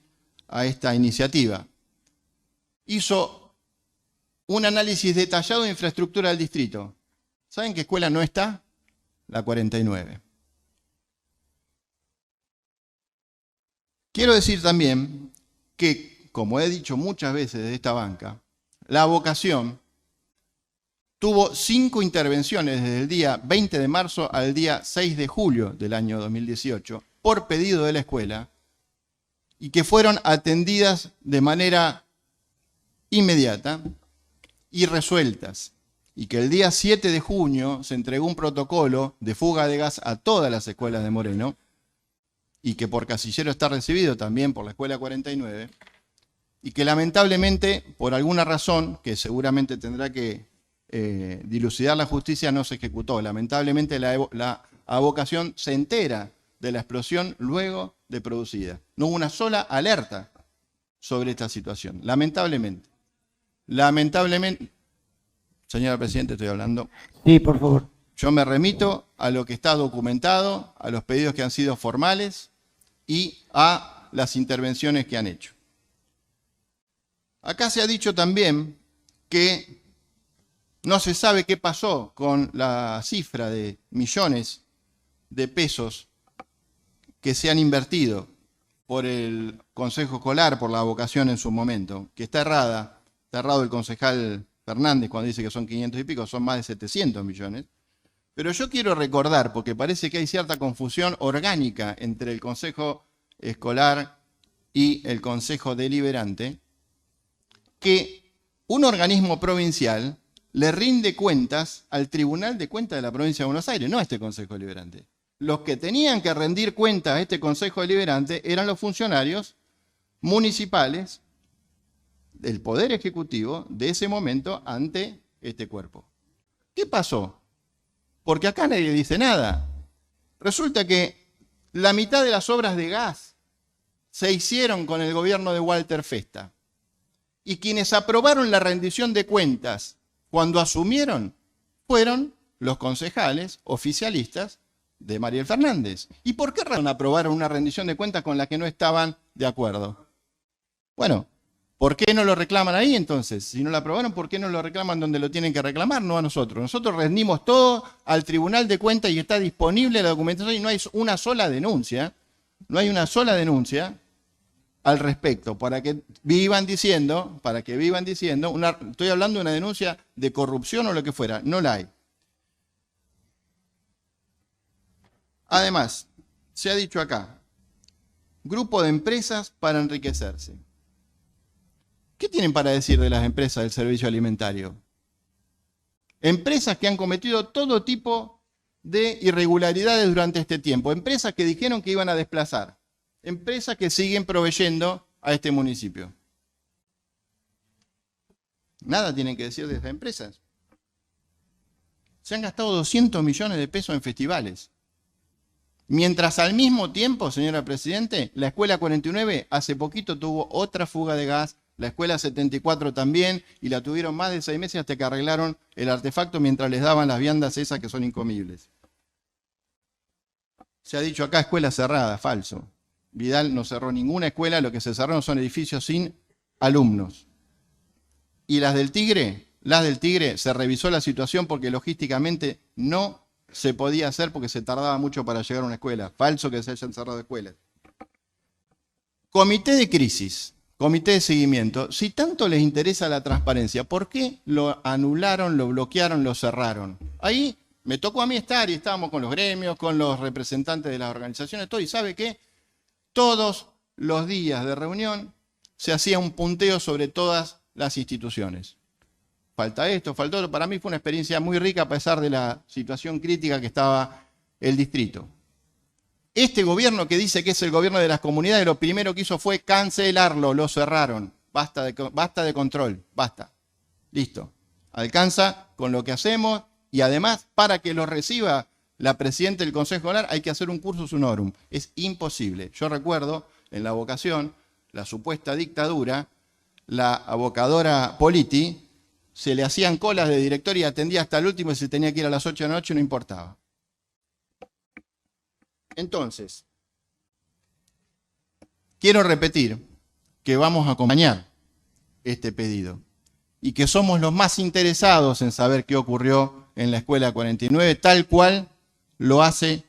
a esta iniciativa, hizo un análisis detallado de infraestructura del distrito. ¿Saben qué escuela no está? La 49. Quiero decir también que, como he dicho muchas veces desde esta banca, la vocación tuvo 5 intervenciones desde el día 20 de marzo al día 6 de julio del año 2018 por pedido de la escuela y que fueron atendidas de manera inmediata y resueltas. Y que el día 7 de junio se entregó un protocolo de fuga de gas a todas las escuelas de Moreno y que por casillero está recibido también por la escuela 49 y que lamentablemente, por alguna razón que seguramente tendrá que dilucidar la justicia, no se ejecutó. Lamentablemente la avocación se entera de la explosión luego de producida. No hubo una sola alerta sobre esta situación, lamentablemente. Lamentablemente, señora Presidenta, estoy hablando. Sí, por favor. Yo me remito a lo que está documentado, a los pedidos que han sido formales y a las intervenciones que han hecho. Acá se ha dicho también que no se sabe qué pasó con la cifra de millones de pesos que se han invertido por el Consejo Escolar, por la vocación en su momento, que está errada. Está errado el concejal Fernández cuando dice que son 500 y pico, son más de 700 millones. Pero yo quiero recordar, porque parece que hay cierta confusión orgánica entre el Consejo Escolar y el Consejo Deliberante, que un organismo provincial le rinde cuentas al Tribunal de Cuentas de la Provincia de Buenos Aires, no a este Consejo Deliberante. Los que tenían que rendir cuentas a este Consejo Deliberante eran los funcionarios municipales del Poder Ejecutivo de ese momento ante este cuerpo. ¿Qué pasó? Porque acá nadie dice nada. Resulta que la mitad de las obras de gas se hicieron con el gobierno de Walter Festa. Y quienes aprobaron la rendición de cuentas cuando asumieron fueron los concejales oficialistas de Mariel Fernández. ¿Y por qué razón aprobaron una rendición de cuentas con la que no estaban de acuerdo? Bueno, ¿por qué no lo reclaman ahí entonces? Si no lo aprobaron, ¿por qué no lo reclaman donde lo tienen que reclamar? No a nosotros. Nosotros rendimos todo al Tribunal de Cuentas y está disponible la documentación y no hay una sola denuncia. No hay una sola denuncia al respecto, para que vivan diciendo, estoy hablando de una denuncia de corrupción o lo que fuera, no la hay. Además, se ha dicho acá, grupo de empresas para enriquecerse. ¿Qué tienen para decir de las empresas del servicio alimentario? Empresas que han cometido todo tipo de irregularidades durante este tiempo, empresas que dijeron que iban a desplazar, empresas que siguen proveyendo a este municipio. Nada tienen que decir de estas empresas. Se han gastado 200 millones de pesos en festivales. Mientras al mismo tiempo, señora Presidente, la Escuela 49 hace poquito tuvo otra fuga de gas, la Escuela 74 también, y la tuvieron más de 6 meses hasta que arreglaron el artefacto mientras les daban las viandas esas que son incomibles. Se ha dicho acá escuela cerrada, falso. Vidal no cerró ninguna escuela, lo que se cerraron son edificios sin alumnos. Y las del Tigre, se revisó la situación porque logísticamente no se podía hacer porque se tardaba mucho para llegar a una escuela. Falso que se hayan cerrado escuelas. Comité de crisis, comité de seguimiento. Si tanto les interesa la transparencia, ¿por qué lo anularon, lo bloquearon, lo cerraron? Ahí me tocó a mí estar y estábamos con los gremios, con los representantes de las organizaciones, todo, y ¿sabe qué? Todos los días de reunión se hacía un punteo sobre todas las instituciones. Falta esto, falta otro. Para mí fue una experiencia muy rica a pesar de la situación crítica que estaba el distrito. Este gobierno que dice que es el gobierno de las comunidades, lo primero que hizo fue cancelarlo, lo cerraron. Basta de control, basta. Listo. Alcanza con lo que hacemos y además para que lo reciba la presidenta del Consejo Escolar hay que hacer un cursus honorum. Es imposible. Yo recuerdo en la vocación, la supuesta dictadura, la abocadora Politi, se le hacían colas de director y atendía hasta el último y se tenía que ir a las 8 de la noche, no importaba. Entonces, quiero repetir que vamos a acompañar este pedido y que somos los más interesados en saber qué ocurrió en la Escuela 49, tal cual lo hace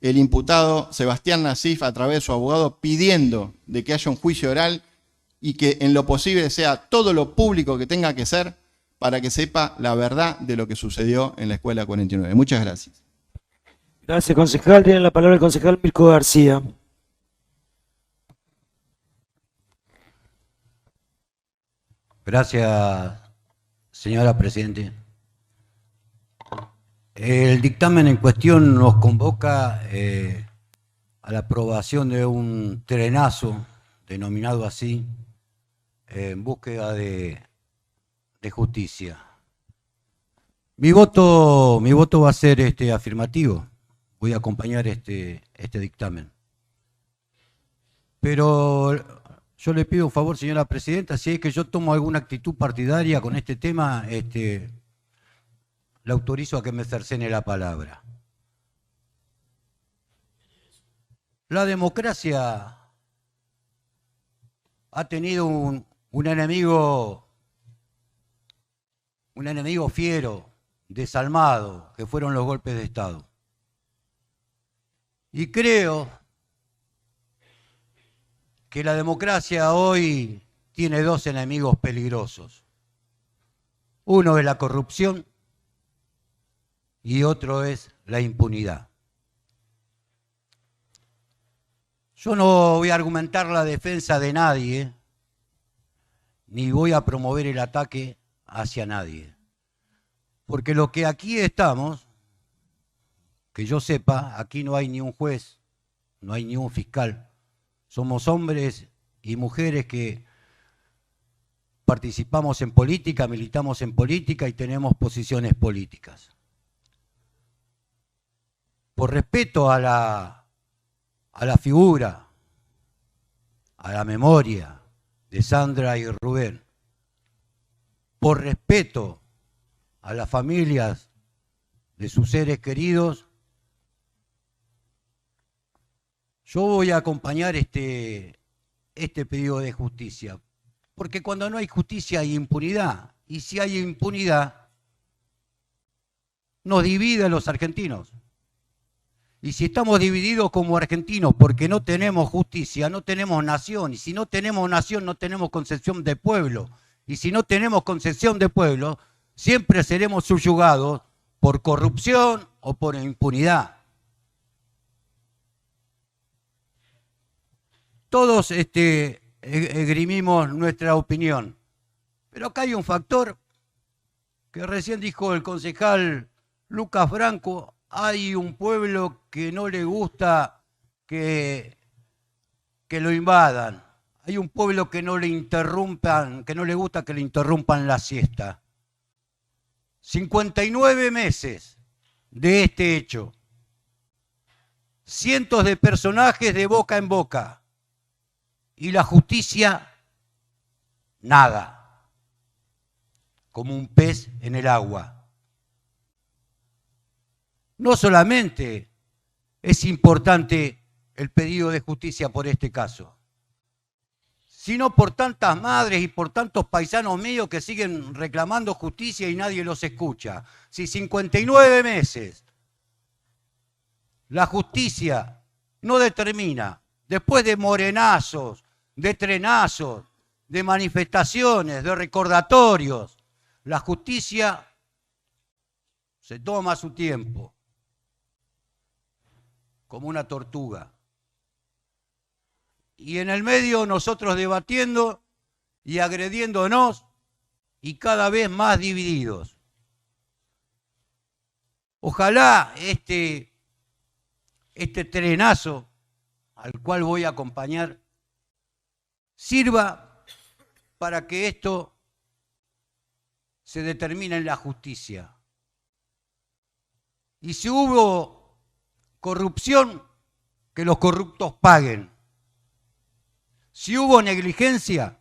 el imputado Sebastián Nasif a través de su abogado pidiendo de que haya un juicio oral y que en lo posible sea todo lo público que tenga que ser para que sepa la verdad de lo que sucedió en la Escuela 49. Muchas gracias. Gracias, concejal. Tiene la palabra el concejal Mirko García. Gracias, señora Presidente. El dictamen en cuestión nos convoca a la aprobación de un trenazo, denominado así, en búsqueda de justicia. Mi voto va a ser afirmativo. Voy a acompañar este dictamen. Pero yo le pido un favor, señora Presidenta, si es que yo tomo alguna actitud partidaria con este tema, le autorizo a que me cercene la palabra. La democracia ha tenido un enemigo fiero, desalmado, que fueron los golpes de Estado. Y creo que la democracia hoy tiene dos enemigos peligrosos. Uno es la corrupción y otro es la impunidad. Yo no voy a argumentar la defensa de nadie, ni voy a promover el ataque hacia nadie. Porque lo que aquí estamos, que yo sepa, aquí no hay ni un juez, no hay ni un fiscal. Somos hombres y mujeres que participamos en política, militamos en política y tenemos posiciones políticas. Por respeto a la figura, a la memoria de Sandra y Rubén, por respeto a las familias de sus seres queridos, yo voy a acompañar este pedido de justicia, porque cuando no hay justicia hay impunidad, y si hay impunidad, nos divide a los argentinos. Y si estamos divididos como argentinos porque no tenemos justicia, no tenemos nación, y si no tenemos nación no tenemos concepción de pueblo, y si no tenemos concepción de pueblo, siempre seremos subyugados por corrupción o por impunidad. Todos esgrimimos nuestra opinión, pero acá hay un factor que recién dijo el concejal Lucas Franco: hay un pueblo que no le gusta que lo invadan, hay un pueblo que no le interrumpan, que no le gusta que le interrumpan la siesta. 59 meses de este hecho, cientos de personajes de boca en boca, y la justicia, nada, como un pez en el agua. No solamente es importante el pedido de justicia por este caso, sino por tantas madres y por tantos paisanos míos que siguen reclamando justicia y nadie los escucha. Si 59 meses la justicia no determina, después de morenazos, de trenazos, de manifestaciones, de recordatorios, la justicia se toma su tiempo, como una tortuga. Y en el medio nosotros debatiendo y agrediéndonos y cada vez más divididos. Ojalá este trenazo al cual voy a acompañar sirva para que esto se determine en la justicia. Y si hubo corrupción, que los corruptos paguen. Si hubo negligencia,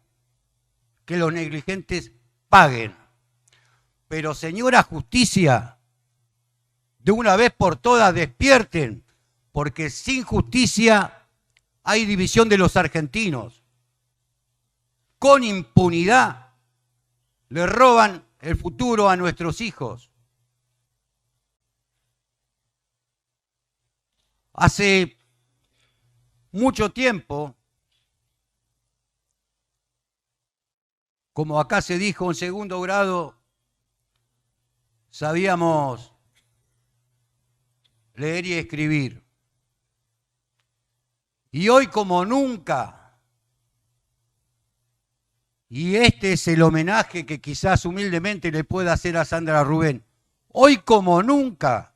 que los negligentes paguen. Pero señora justicia, de una vez por todas despierten, porque sin justicia hay división de los argentinos. Con impunidad le roban el futuro a nuestros hijos. Hace mucho tiempo como acá se dijo en segundo grado, sabíamos leer y escribir. Y hoy como nunca, y este es el homenaje que quizás humildemente le pueda hacer a Sandra Rubén, hoy como nunca,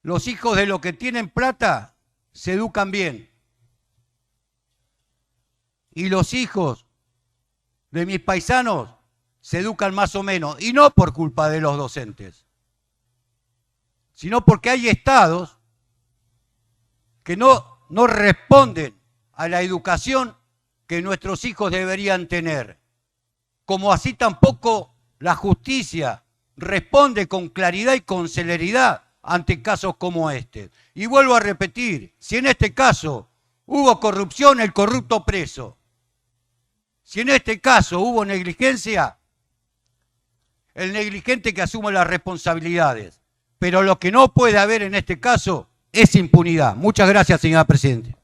los hijos de los que tienen plata se educan bien. Y los hijos de mis paisanos se educan más o menos, y no por culpa de los docentes, sino porque hay estados que no responden a la educación que nuestros hijos deberían tener. Como así tampoco la justicia responde con claridad y con celeridad ante casos como este. Y vuelvo a repetir, si en este caso hubo corrupción, el corrupto preso. Si en este caso hubo negligencia, el negligente que asuma las responsabilidades. Pero lo que no puede haber en este caso es impunidad. Muchas gracias, señora Presidenta.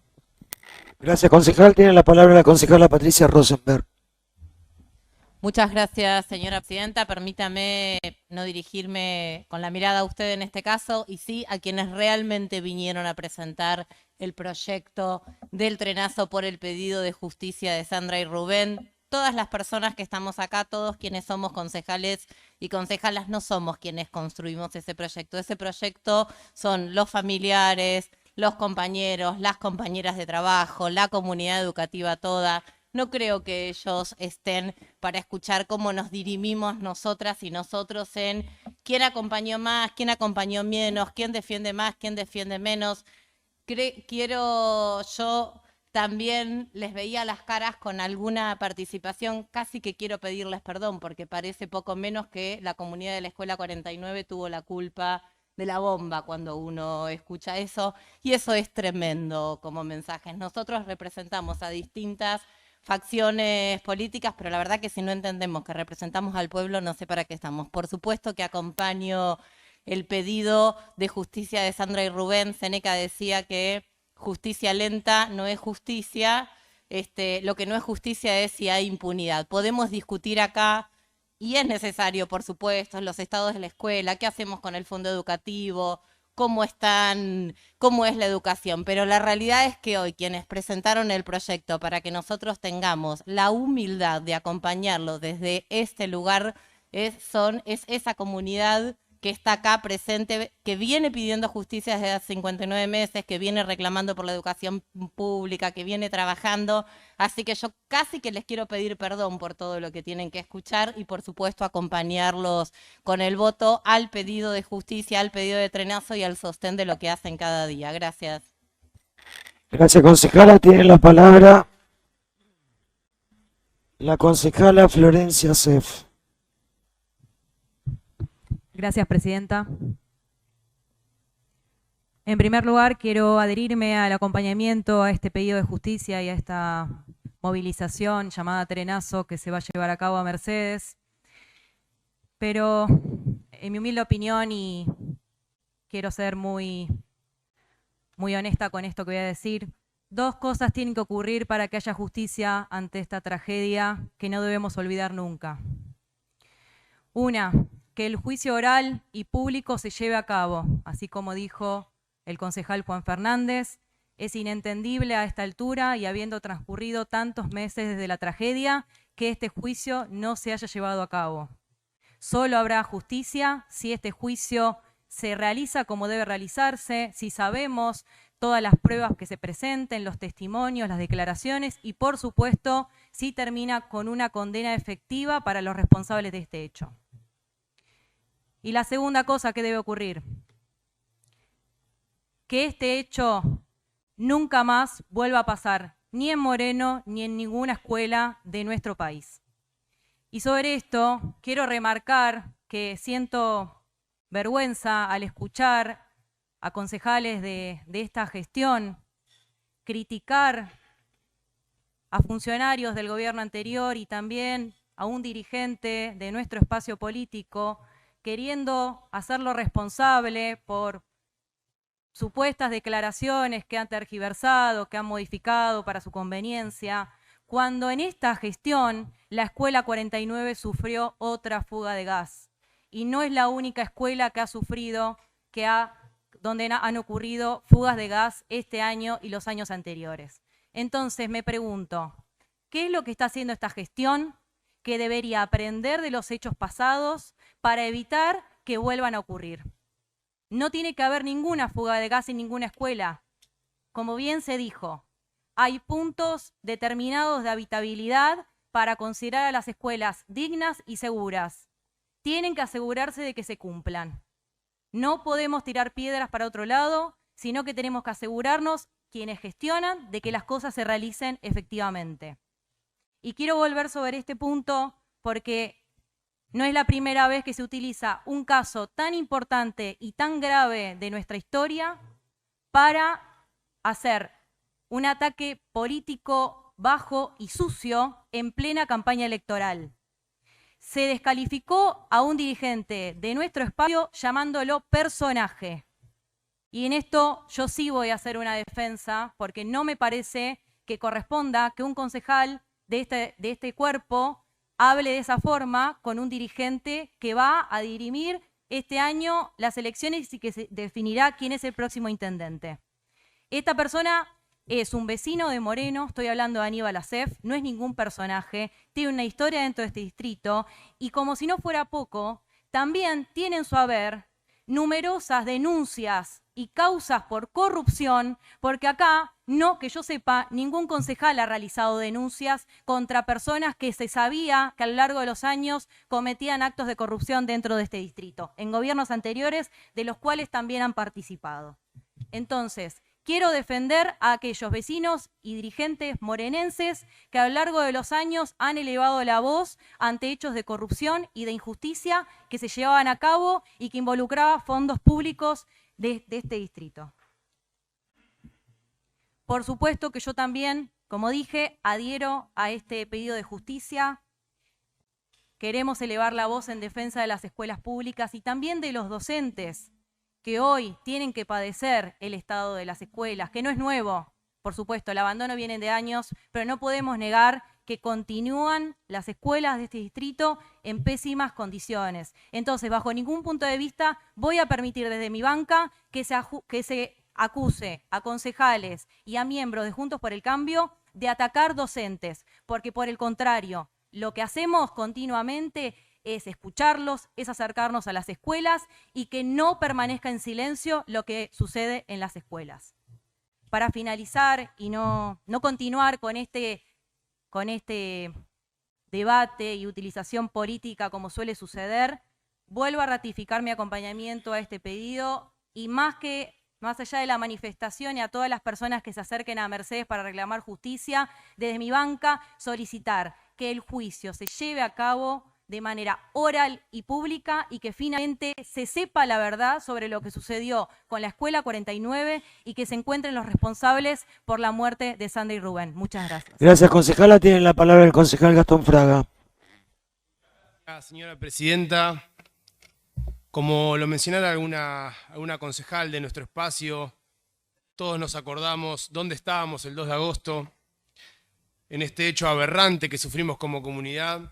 Gracias, concejal. Tiene la palabra la concejala Patricia Rosenberg. Muchas gracias, señora Presidenta. Permítame no dirigirme con la mirada a usted en este caso, y sí a quienes realmente vinieron a presentar el proyecto del trenazo por el pedido de justicia de Sandra y Rubén. Todas las personas que estamos acá, todos quienes somos concejales y concejalas, no somos quienes construimos ese proyecto. Ese proyecto son los familiares, los compañeros, las compañeras de trabajo, la comunidad educativa toda. No creo que ellos estén para escuchar cómo nos dirimimos nosotras y nosotros en quién acompañó más, quién acompañó menos, quién defiende más, quién defiende menos. Yo también les veía las caras con alguna participación, casi que quiero pedirles perdón, porque parece poco menos que la comunidad de la Escuela 49 tuvo la culpa de la bomba cuando uno escucha eso, y eso es tremendo como mensajes. Nosotros representamos a distintas facciones políticas, pero la verdad que si no entendemos que representamos al pueblo, no sé para qué estamos. Por supuesto que acompaño el pedido de justicia de Sandra y Rubén. Seneca decía que justicia lenta no es justicia. Lo que no es justicia es si hay impunidad. Podemos discutir acá, y es necesario, por supuesto, los estados de la escuela, qué hacemos con el fondo educativo, cómo es la educación, pero la realidad es que hoy quienes presentaron el proyecto para que nosotros tengamos la humildad de acompañarlo desde este lugar es esa comunidad que está acá presente, que viene pidiendo justicia desde hace 59 meses, que viene reclamando por la educación pública, que viene trabajando. Así que yo casi que les quiero pedir perdón por todo lo que tienen que escuchar y, por supuesto, acompañarlos con el voto al pedido de justicia, al pedido de trenazo y al sostén de lo que hacen cada día. Gracias. Gracias, concejala. Tiene la palabra la concejala Florencia Sef. Gracias, Presidenta. En primer lugar, quiero adherirme al acompañamiento a este pedido de justicia y a esta movilización llamada Trenazo que se va a llevar a cabo a Mercedes. Pero, en mi humilde opinión, y quiero ser muy honesta con esto que voy a decir, dos cosas tienen que ocurrir para que haya justicia ante esta tragedia que no debemos olvidar nunca. Una, que el juicio oral y público se lleve a cabo, así como dijo el concejal Juan Fernández. Es inentendible a esta altura y habiendo transcurrido tantos meses desde la tragedia que este juicio no se haya llevado a cabo. Solo habrá justicia si este juicio se realiza como debe realizarse, si sabemos todas las pruebas que se presenten, los testimonios, las declaraciones y, por supuesto, si termina con una condena efectiva para los responsables de este hecho. Y la segunda cosa que debe ocurrir, que este hecho nunca más vuelva a pasar, ni en Moreno, ni en ninguna escuela de nuestro país. Y sobre esto quiero remarcar que siento vergüenza al escuchar a concejales de esta gestión criticar a funcionarios del gobierno anterior y también a un dirigente de nuestro espacio político, queriendo hacerlo responsable por supuestas declaraciones que han tergiversado, que han modificado para su conveniencia, cuando en esta gestión la escuela 49 sufrió otra fuga de gas. Y no es la única escuela que ha sufrido, donde han ocurrido fugas de gas este año y los años anteriores. Entonces me pregunto, ¿qué es lo que está haciendo esta gestión que debería aprender de los hechos pasados para evitar que vuelvan a ocurrir? No tiene que haber ninguna fuga de gas en ninguna escuela. Como bien se dijo, hay puntos determinados de habitabilidad para considerar a las escuelas dignas y seguras. Tienen que asegurarse de que se cumplan. No podemos tirar piedras para otro lado, sino que tenemos que asegurarnos, quienes gestionan, de que las cosas se realicen efectivamente. Y quiero volver sobre este punto porque no es la primera vez que se utiliza un caso tan importante y tan grave de nuestra historia para hacer un ataque político bajo y sucio en plena campaña electoral. Se descalificó a un dirigente de nuestro espacio llamándolo personaje. Y en esto yo sí voy a hacer una defensa porque no me parece que corresponda que un concejal de este cuerpo hable de esa forma con un dirigente que va a dirimir este año las elecciones y que se definirá quién es el próximo intendente. Esta persona es un vecino de Moreno, estoy hablando de Aníbal Acef, no es ningún personaje, tiene una historia dentro de este distrito y como si no fuera poco, también tiene en su haber numerosas denuncias y causas por corrupción, porque acá, no que yo sepa, ningún concejal ha realizado denuncias contra personas que se sabía que a lo largo de los años cometían actos de corrupción dentro de este distrito, en gobiernos anteriores, de los cuales también han participado. Entonces, quiero defender a aquellos vecinos y dirigentes morenenses que a lo largo de los años han elevado la voz ante hechos de corrupción y de injusticia que se llevaban a cabo y que involucraban fondos públicos de este distrito. Por supuesto que yo también, como dije, adhiero a este pedido de justicia. Queremos elevar la voz en defensa de las escuelas públicas y también de los docentes que hoy tienen que padecer el estado de las escuelas, que no es nuevo, por supuesto, el abandono viene de años, pero no podemos negar que continúan las escuelas de este distrito en pésimas condiciones. Entonces, bajo ningún punto de vista, voy a permitir desde mi banca que se acuse a concejales y a miembros de Juntos por el Cambio de atacar docentes, porque por el contrario, lo que hacemos continuamente es escucharlos, es acercarnos a las escuelas y que no permanezca en silencio lo que sucede en las escuelas. Para finalizar y no continuar con este debate y utilización política como suele suceder, vuelvo a ratificar mi acompañamiento a este pedido y más allá de la manifestación y a todas las personas que se acerquen a Mercedes para reclamar justicia, desde mi banca solicitar que el juicio se lleve a cabo de manera oral y pública y que finalmente se sepa la verdad sobre lo que sucedió con la Escuela 49 y que se encuentren los responsables por la muerte de Sandra y Rubén. Muchas gracias. Gracias, concejala. Tiene la palabra el concejal Gastón Fraga. Señora presidenta, como lo mencionara alguna concejal de nuestro espacio, todos nos acordamos dónde estábamos el 2 de agosto, en este hecho aberrante que sufrimos como comunidad.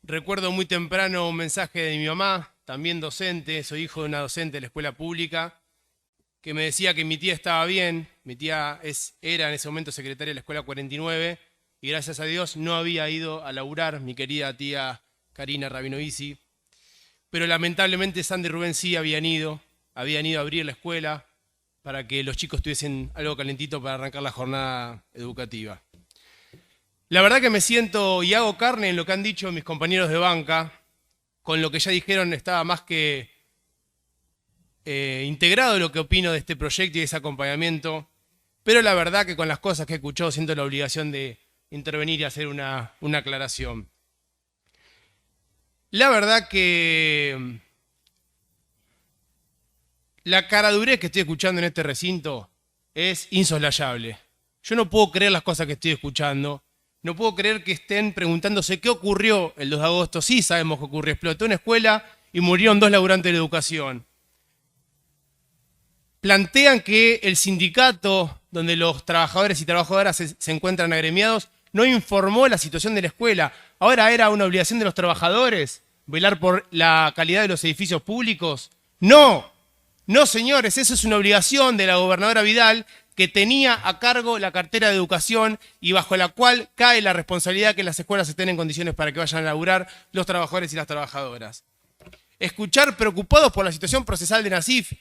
Recuerdo muy temprano un mensaje de mi mamá, también docente, soy hijo de una docente de la escuela pública, que me decía que mi tía estaba bien. Mi tía era en ese momento secretaria de la escuela 49 y gracias a Dios no había ido a laburar mi querida tía Karina Rabinovici. Pero lamentablemente Sandra y Rubén sí habían ido a abrir la escuela para que los chicos tuviesen algo calentito para arrancar la jornada educativa. La verdad que me siento y hago carne en lo que han dicho mis compañeros de banca, con lo que ya dijeron estaba más que integrado lo que opino de este proyecto y de ese acompañamiento, pero la verdad que con las cosas que he escuchado siento la obligación de intervenir y hacer una aclaración. La verdad que la caradurez que estoy escuchando en este recinto es insoslayable. Yo no puedo creer las cosas que estoy escuchando. No puedo creer que estén preguntándose qué ocurrió el 2 de agosto. Sí sabemos qué ocurrió. Explotó una escuela y murieron 2 laburantes de la educación. Plantean que el sindicato donde los trabajadores y trabajadoras se encuentran agremiados, no informó la situación de la escuela. Ahora era una obligación de los trabajadores velar por la calidad de los edificios públicos. No, no señores, eso es una obligación de la gobernadora Vidal, que tenía a cargo la cartera de educación y bajo la cual cae la responsabilidad que las escuelas estén en condiciones para que vayan a laburar los trabajadores y las trabajadoras. Escuchar preocupados por la situación procesal de Nasif.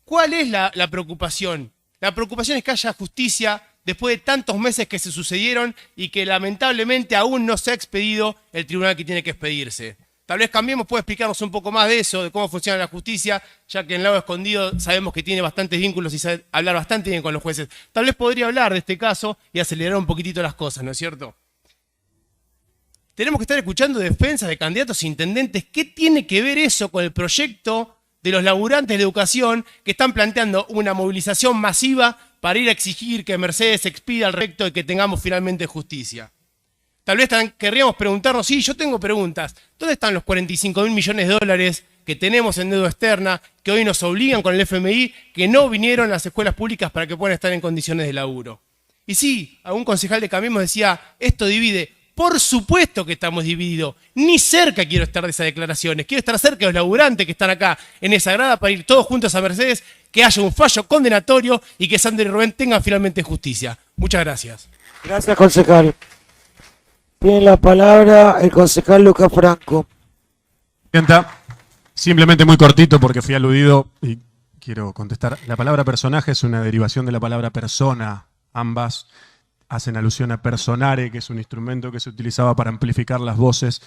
¿Cuál es la preocupación? La preocupación es que haya justicia después de tantos meses que se sucedieron y que lamentablemente aún no se ha expedido el tribunal que tiene que expedirse. Tal vez Cambiemos puede explicarnos un poco más de eso, de cómo funciona la justicia, ya que en Lado Escondido sabemos que tiene bastantes vínculos y sabe hablar bastante bien con los jueces. Tal vez podría hablar de este caso y acelerar un poquitito las cosas, ¿no es cierto? Tenemos que estar escuchando defensas de candidatos a intendentes. ¿Qué tiene que ver eso con el proyecto de los laburantes de educación que están planteando una movilización masiva para ir a exigir que Mercedes expida al recto y que tengamos finalmente justicia? Tal vez querríamos preguntarnos, sí, yo tengo preguntas, ¿dónde están los 45.000 millones de dólares que tenemos en deuda externa, que hoy nos obligan con el FMI, que no vinieron a las escuelas públicas para que puedan estar en condiciones de laburo? Y sí, algún concejal de Cambiemos decía, esto divide. Por supuesto que estamos divididos. Ni cerca quiero estar de esas declaraciones. Quiero estar cerca de los laburantes que están acá en esa grada para ir todos juntos a Mercedes, que haya un fallo condenatorio y que Sandra y Rubén tengan finalmente justicia. Muchas gracias. Gracias, concejal. Tiene la palabra el concejal Lucas Franco. Presidenta, simplemente muy cortito porque fui aludido y quiero contestar. La palabra personaje es una derivación de la palabra persona. Ambas hacen alusión a personare, que es un instrumento que se utilizaba para amplificar las voces.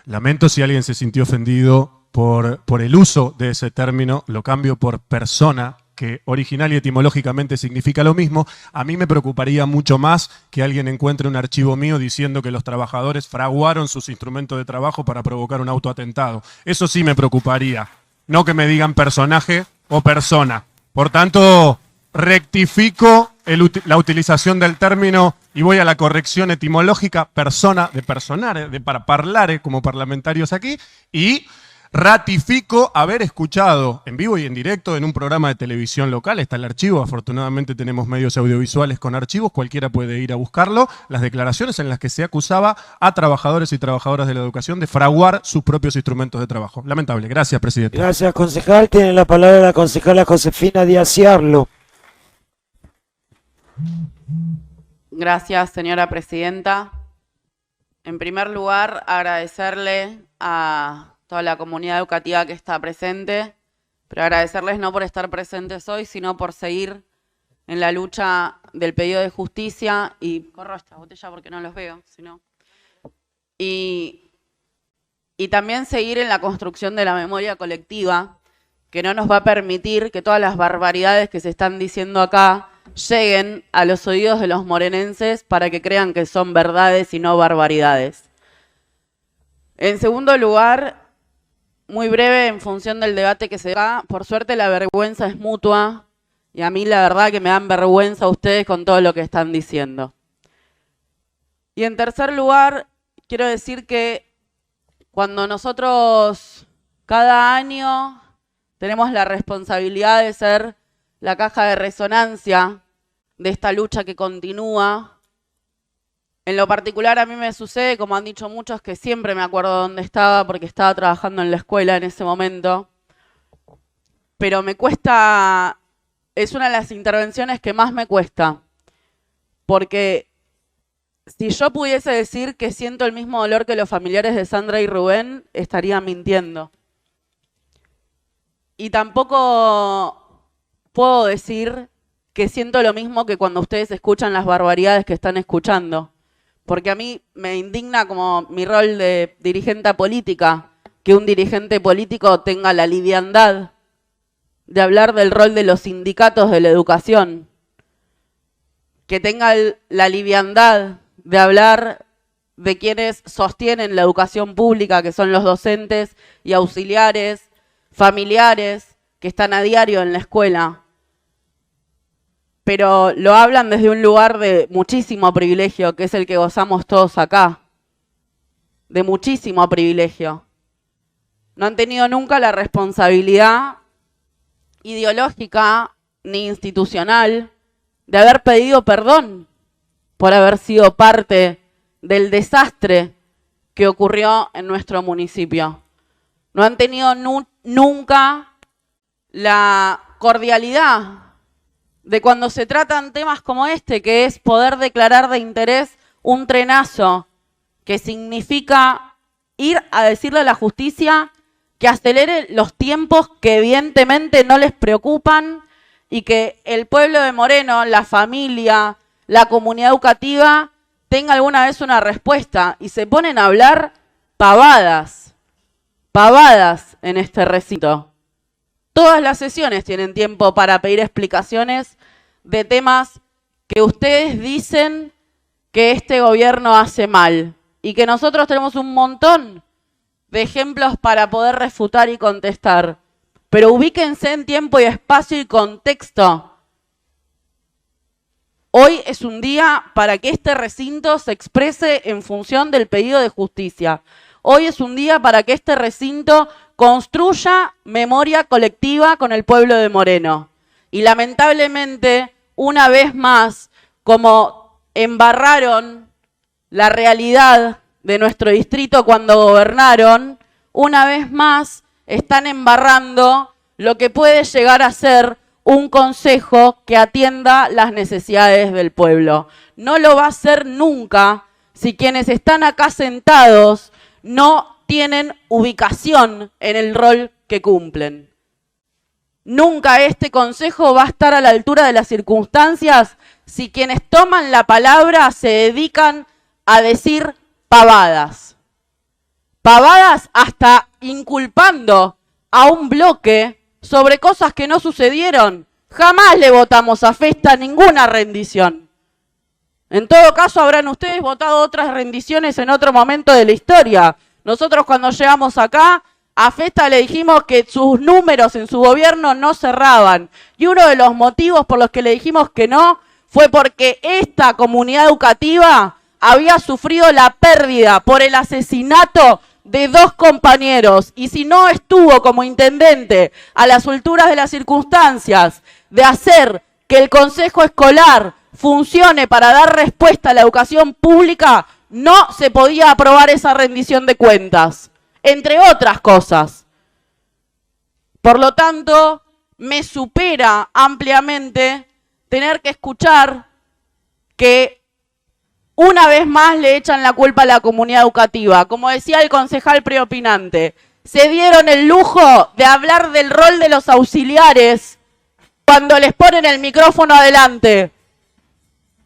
Lamento si alguien se sintió ofendido por el uso de ese término. Lo cambio por persona, que original y etimológicamente significa lo mismo. A mí me preocuparía mucho más que alguien encuentre un archivo mío diciendo que los trabajadores fraguaron sus instrumentos de trabajo para provocar un autoatentado. Eso sí me preocuparía, no que me digan personaje o persona. Por tanto, rectifico la utilización del término y voy a la corrección etimológica, persona, de personare, de para parlare, como parlamentarios aquí, y ratifico haber escuchado en vivo y en directo en un programa de televisión local, está el archivo, afortunadamente tenemos medios audiovisuales con archivos, cualquiera puede ir a buscarlo, las declaraciones en las que se acusaba a trabajadores y trabajadoras de la educación de fraguar sus propios instrumentos de trabajo. Lamentable. Gracias, presidente. Gracias, concejal. Tiene la palabra la concejala Josefina Díaz Ciarlo. Gracias, señora presidenta. En primer lugar, agradecerle a toda la comunidad educativa que está presente, pero agradecerles no por estar presentes hoy, sino por seguir en la lucha del pedido de justicia, y corro esta botella porque no los veo, sino, y también seguir en la construcción de la memoria colectiva, que no nos va a permitir que todas las barbaridades que se están diciendo acá lleguen a los oídos de los morenenses para que crean que son verdades y no barbaridades. En segundo lugar, muy breve en función del debate que se da, por suerte la vergüenza es mutua y a mí la verdad que me dan vergüenza a ustedes con todo lo que están diciendo. Y en tercer lugar, quiero decir que cuando nosotros cada año tenemos la responsabilidad de ser la caja de resonancia de esta lucha que continúa. En lo particular a mí me sucede, como han dicho muchos, que siempre me acuerdo dónde estaba porque estaba trabajando en la escuela en ese momento. Pero me cuesta, es una de las intervenciones que más me cuesta. Porque si yo pudiese decir que siento el mismo dolor que los familiares de Sandra y Rubén, estaría mintiendo. Y tampoco puedo decir que siento lo mismo que cuando ustedes escuchan las barbaridades que están escuchando. Porque a mí me indigna como mi rol de dirigente política, que un dirigente político tenga la liviandad de hablar del rol de los sindicatos de la educación, que tenga la liviandad de hablar de quienes sostienen la educación pública, que son los docentes y auxiliares, familiares, que están a diario en la escuela. Pero lo hablan desde un lugar de muchísimo privilegio, que es el que gozamos todos acá. De muchísimo privilegio. No han tenido nunca la responsabilidad ideológica, ni institucional, de haber pedido perdón por haber sido parte del desastre que ocurrió en nuestro municipio. No han tenido nunca la cordialidad de cuando se tratan temas como este, que es poder declarar de interés un trenazo, que significa ir a decirle a la justicia que acelere los tiempos que evidentemente no les preocupan y que el pueblo de Moreno, la familia, la comunidad educativa tenga alguna vez una respuesta, y se ponen a hablar pavadas en este recinto. Todas las sesiones tienen tiempo para pedir explicaciones de temas que ustedes dicen que este gobierno hace mal y que nosotros tenemos un montón de ejemplos para poder refutar y contestar. Pero ubíquense en tiempo y espacio y contexto. Hoy es un día para que este recinto se exprese en función del pedido de justicia. Hoy es un día para que este recinto construya memoria colectiva con el pueblo de Moreno. Y lamentablemente, una vez más, como embarraron la realidad de nuestro distrito cuando gobernaron, una vez más están embarrando lo que puede llegar a ser un consejo que atienda las necesidades del pueblo. No lo va a hacer nunca si quienes están acá sentados no tienen ubicación en el rol que cumplen. Nunca este consejo va a estar a la altura de las circunstancias si quienes toman la palabra se dedican a decir pavadas. Pavadas hasta inculpando a un bloque sobre cosas que no sucedieron. Jamás le votamos a Festa ninguna rendición. En todo caso, habrán ustedes votado otras rendiciones en otro momento de la historia. Nosotros cuando llegamos acá, a Festa le dijimos que sus números en su gobierno no cerraban. Y uno de los motivos por los que le dijimos que no fue porque esta comunidad educativa había sufrido la pérdida por el asesinato de 2 compañeros. Y si no estuvo como intendente a las alturas de las circunstancias de hacer que el consejo escolar funcione para dar respuesta a la educación pública, no se podía aprobar esa rendición de cuentas, entre otras cosas. Por lo tanto, me supera ampliamente tener que escuchar que una vez más le echan la culpa a la comunidad educativa. Como decía el concejal preopinante, se dieron el lujo de hablar del rol de los auxiliares cuando les ponen el micrófono adelante.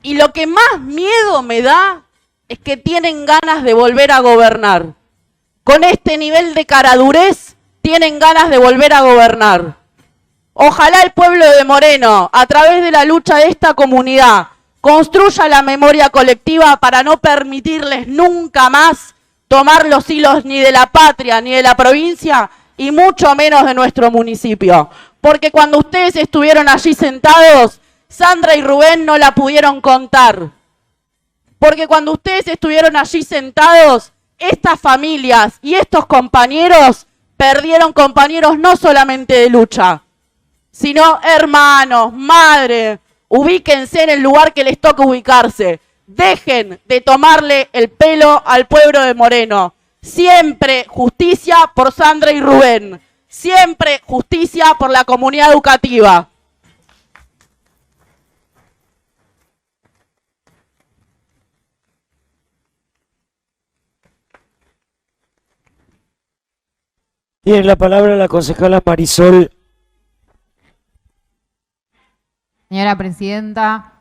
Y lo que más miedo me da es que tienen ganas de volver a gobernar. Con este nivel de caradurez, tienen ganas de volver a gobernar. Ojalá el pueblo de Moreno, a través de la lucha de esta comunidad, construya la memoria colectiva para no permitirles nunca más tomar los hilos ni de la patria, ni de la provincia, y mucho menos de nuestro municipio. Porque cuando ustedes estuvieron allí sentados, Sandra y Rubén no la pudieron contar. Porque cuando ustedes estuvieron allí sentados, estas familias y estos compañeros perdieron compañeros no solamente de lucha, sino hermanos, madre. Ubíquense en el lugar que les toca ubicarse. Dejen de tomarle el pelo al pueblo de Moreno. Siempre justicia por Sandra y Rubén. Siempre justicia por la comunidad educativa. Tiene la palabra la concejala Marisol. Señora Presidenta,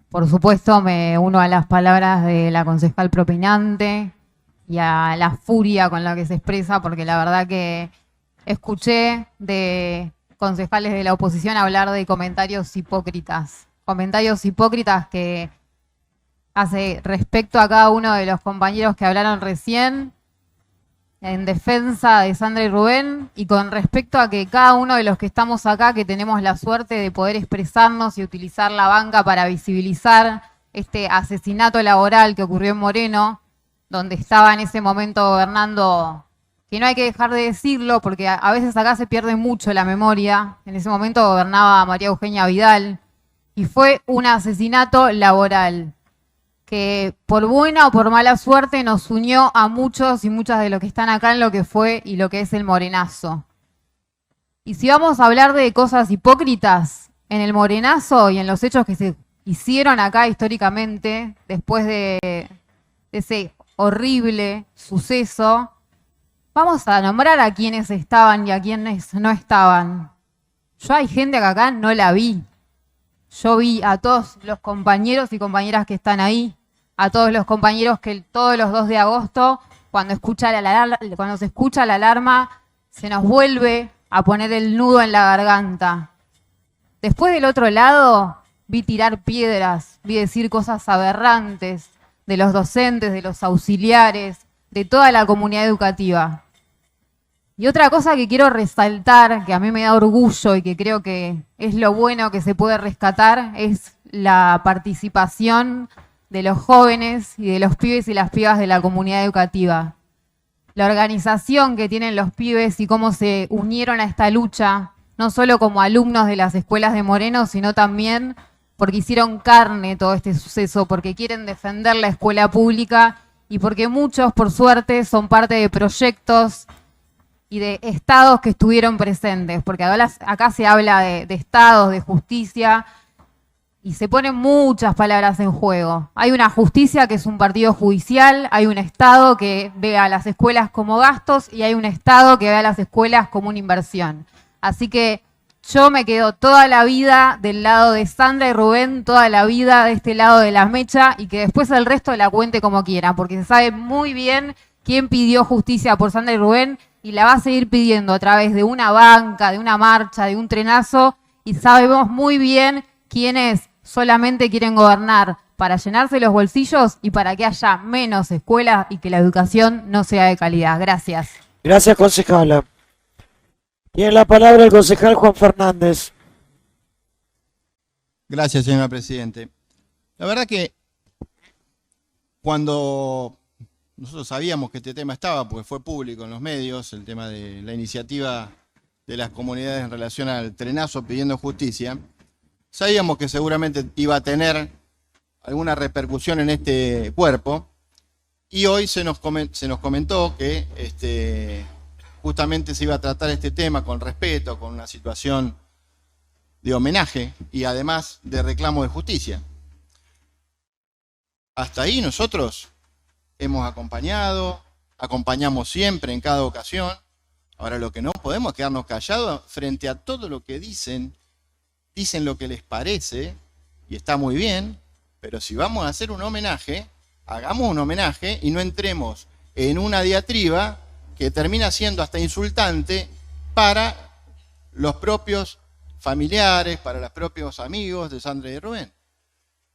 por supuesto me uno a las palabras de la concejal propinante y a la furia con la que se expresa, porque la verdad que escuché de concejales de la oposición hablar de comentarios hipócritas que hace respecto a cada uno de los compañeros que hablaron recién, en defensa de Sandra y Rubén, y con respecto a que cada uno de los que estamos acá, que tenemos la suerte de poder expresarnos y utilizar la banca para visibilizar este asesinato laboral que ocurrió en Moreno, donde estaba en ese momento gobernando, que no hay que dejar de decirlo, porque a veces acá se pierde mucho la memoria. En ese momento gobernaba María Eugenia Vidal, y fue un asesinato laboral que por buena o por mala suerte nos unió a muchos y muchas de los que están acá en lo que fue y lo que es el morenazo. Y si vamos a hablar de cosas hipócritas, en el morenazo y en los hechos que se hicieron acá históricamente, después de ese horrible suceso, vamos a nombrar a quienes estaban y a quienes no estaban. Yo hay gente que acá no la vi. Yo vi a todos los compañeros y compañeras que están ahí, a todos los compañeros que todos los 2 de agosto, cuando se escucha la alarma, se nos vuelve a poner el nudo en la garganta. Después del otro lado, vi tirar piedras, vi decir cosas aberrantes de los docentes, de los auxiliares, de toda la comunidad educativa. Y otra cosa que quiero resaltar, que a mí me da orgullo y que creo que es lo bueno que se puede rescatar, es la participación de los jóvenes y de los pibes y las pibas de la comunidad educativa. La organización que tienen los pibes y cómo se unieron a esta lucha, no solo como alumnos de las escuelas de Moreno, sino también porque hicieron carne todo este suceso, porque quieren defender la escuela pública y porque muchos, por suerte, son parte de proyectos y de estados que estuvieron presentes, porque acá se habla de estados, de justicia, y se ponen muchas palabras en juego. Hay una justicia que es un partido judicial, hay un estado que ve a las escuelas como gastos y hay un estado que ve a las escuelas como una inversión. Así que yo me quedo toda la vida del lado de Sandra y Rubén, toda la vida de este lado de la mecha, y que después el resto la cuente como quiera, porque se sabe muy bien quién pidió justicia por Sandra y Rubén y la va a seguir pidiendo a través de una banca, de una marcha, de un trenazo, y sabemos muy bien quiénes solamente quieren gobernar para llenarse los bolsillos y para que haya menos escuelas y que la educación no sea de calidad. Gracias. Gracias, concejala. Tiene la palabra el concejal Juan Fernández. Gracias, señora Presidente. La verdad que cuando nosotros sabíamos que este tema estaba, porque fue público en los medios, el tema de la iniciativa de las comunidades en relación al trenazo pidiendo justicia, sabíamos que seguramente iba a tener alguna repercusión en este cuerpo, y hoy se nos comentó que justamente se iba a tratar este tema con respeto, con una situación de homenaje y además de reclamo de justicia. Hasta ahí nosotros hemos acompañamos siempre en cada ocasión. Ahora lo que no podemos es quedarnos callados frente a todo lo que dicen lo que les parece, y está muy bien, pero si vamos a hacer un homenaje, hagamos un homenaje y no entremos en una diatriba que termina siendo hasta insultante para los propios familiares, para los propios amigos de Sandra y Rubén.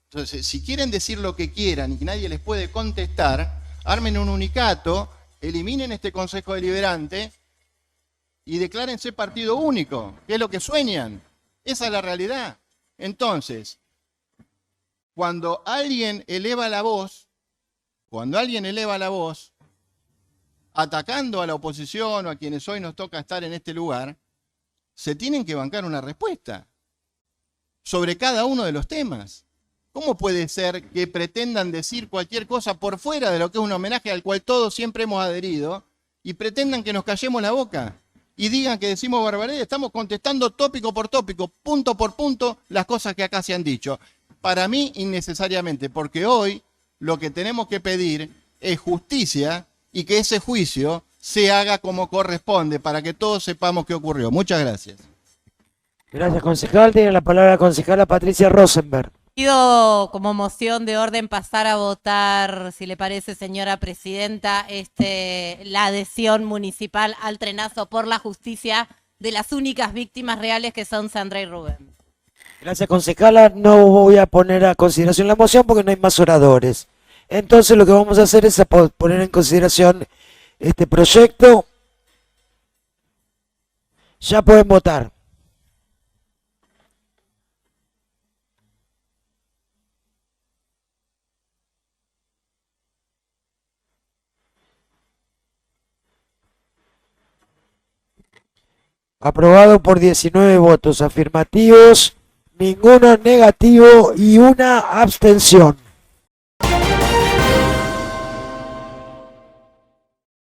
Entonces, si quieren decir lo que quieran y que nadie les puede contestar, armen un unicato, eliminen este Consejo Deliberante y declárense partido único, que es lo que sueñan. Esa es la realidad. Entonces, cuando alguien eleva la voz, atacando a la oposición o a quienes hoy nos toca estar en este lugar, se tienen que bancar una respuesta sobre cada uno de los temas. ¿Cómo puede ser que pretendan decir cualquier cosa por fuera de lo que es un homenaje al cual todos siempre hemos adherido y pretendan que nos callemos la boca y digan que decimos barbaridades? Estamos contestando tópico por tópico, punto por punto, las cosas que acá se han dicho. Para mí, innecesariamente, porque hoy lo que tenemos que pedir es justicia y que ese juicio se haga como corresponde para que todos sepamos qué ocurrió. Muchas gracias. Gracias, concejal. Tiene la palabra la concejala Patricia Rosenberg. Pido como moción de orden pasar a votar, si le parece, señora presidenta, la adhesión municipal al trenazo por la justicia de las únicas víctimas reales que son Sandra y Rubén. Gracias, concejala. No voy a poner a consideración la moción porque no hay más oradores. Entonces lo que vamos a hacer es poner en consideración este proyecto. Ya pueden votar. Aprobado por 19 votos afirmativos, ninguno negativo y una abstención.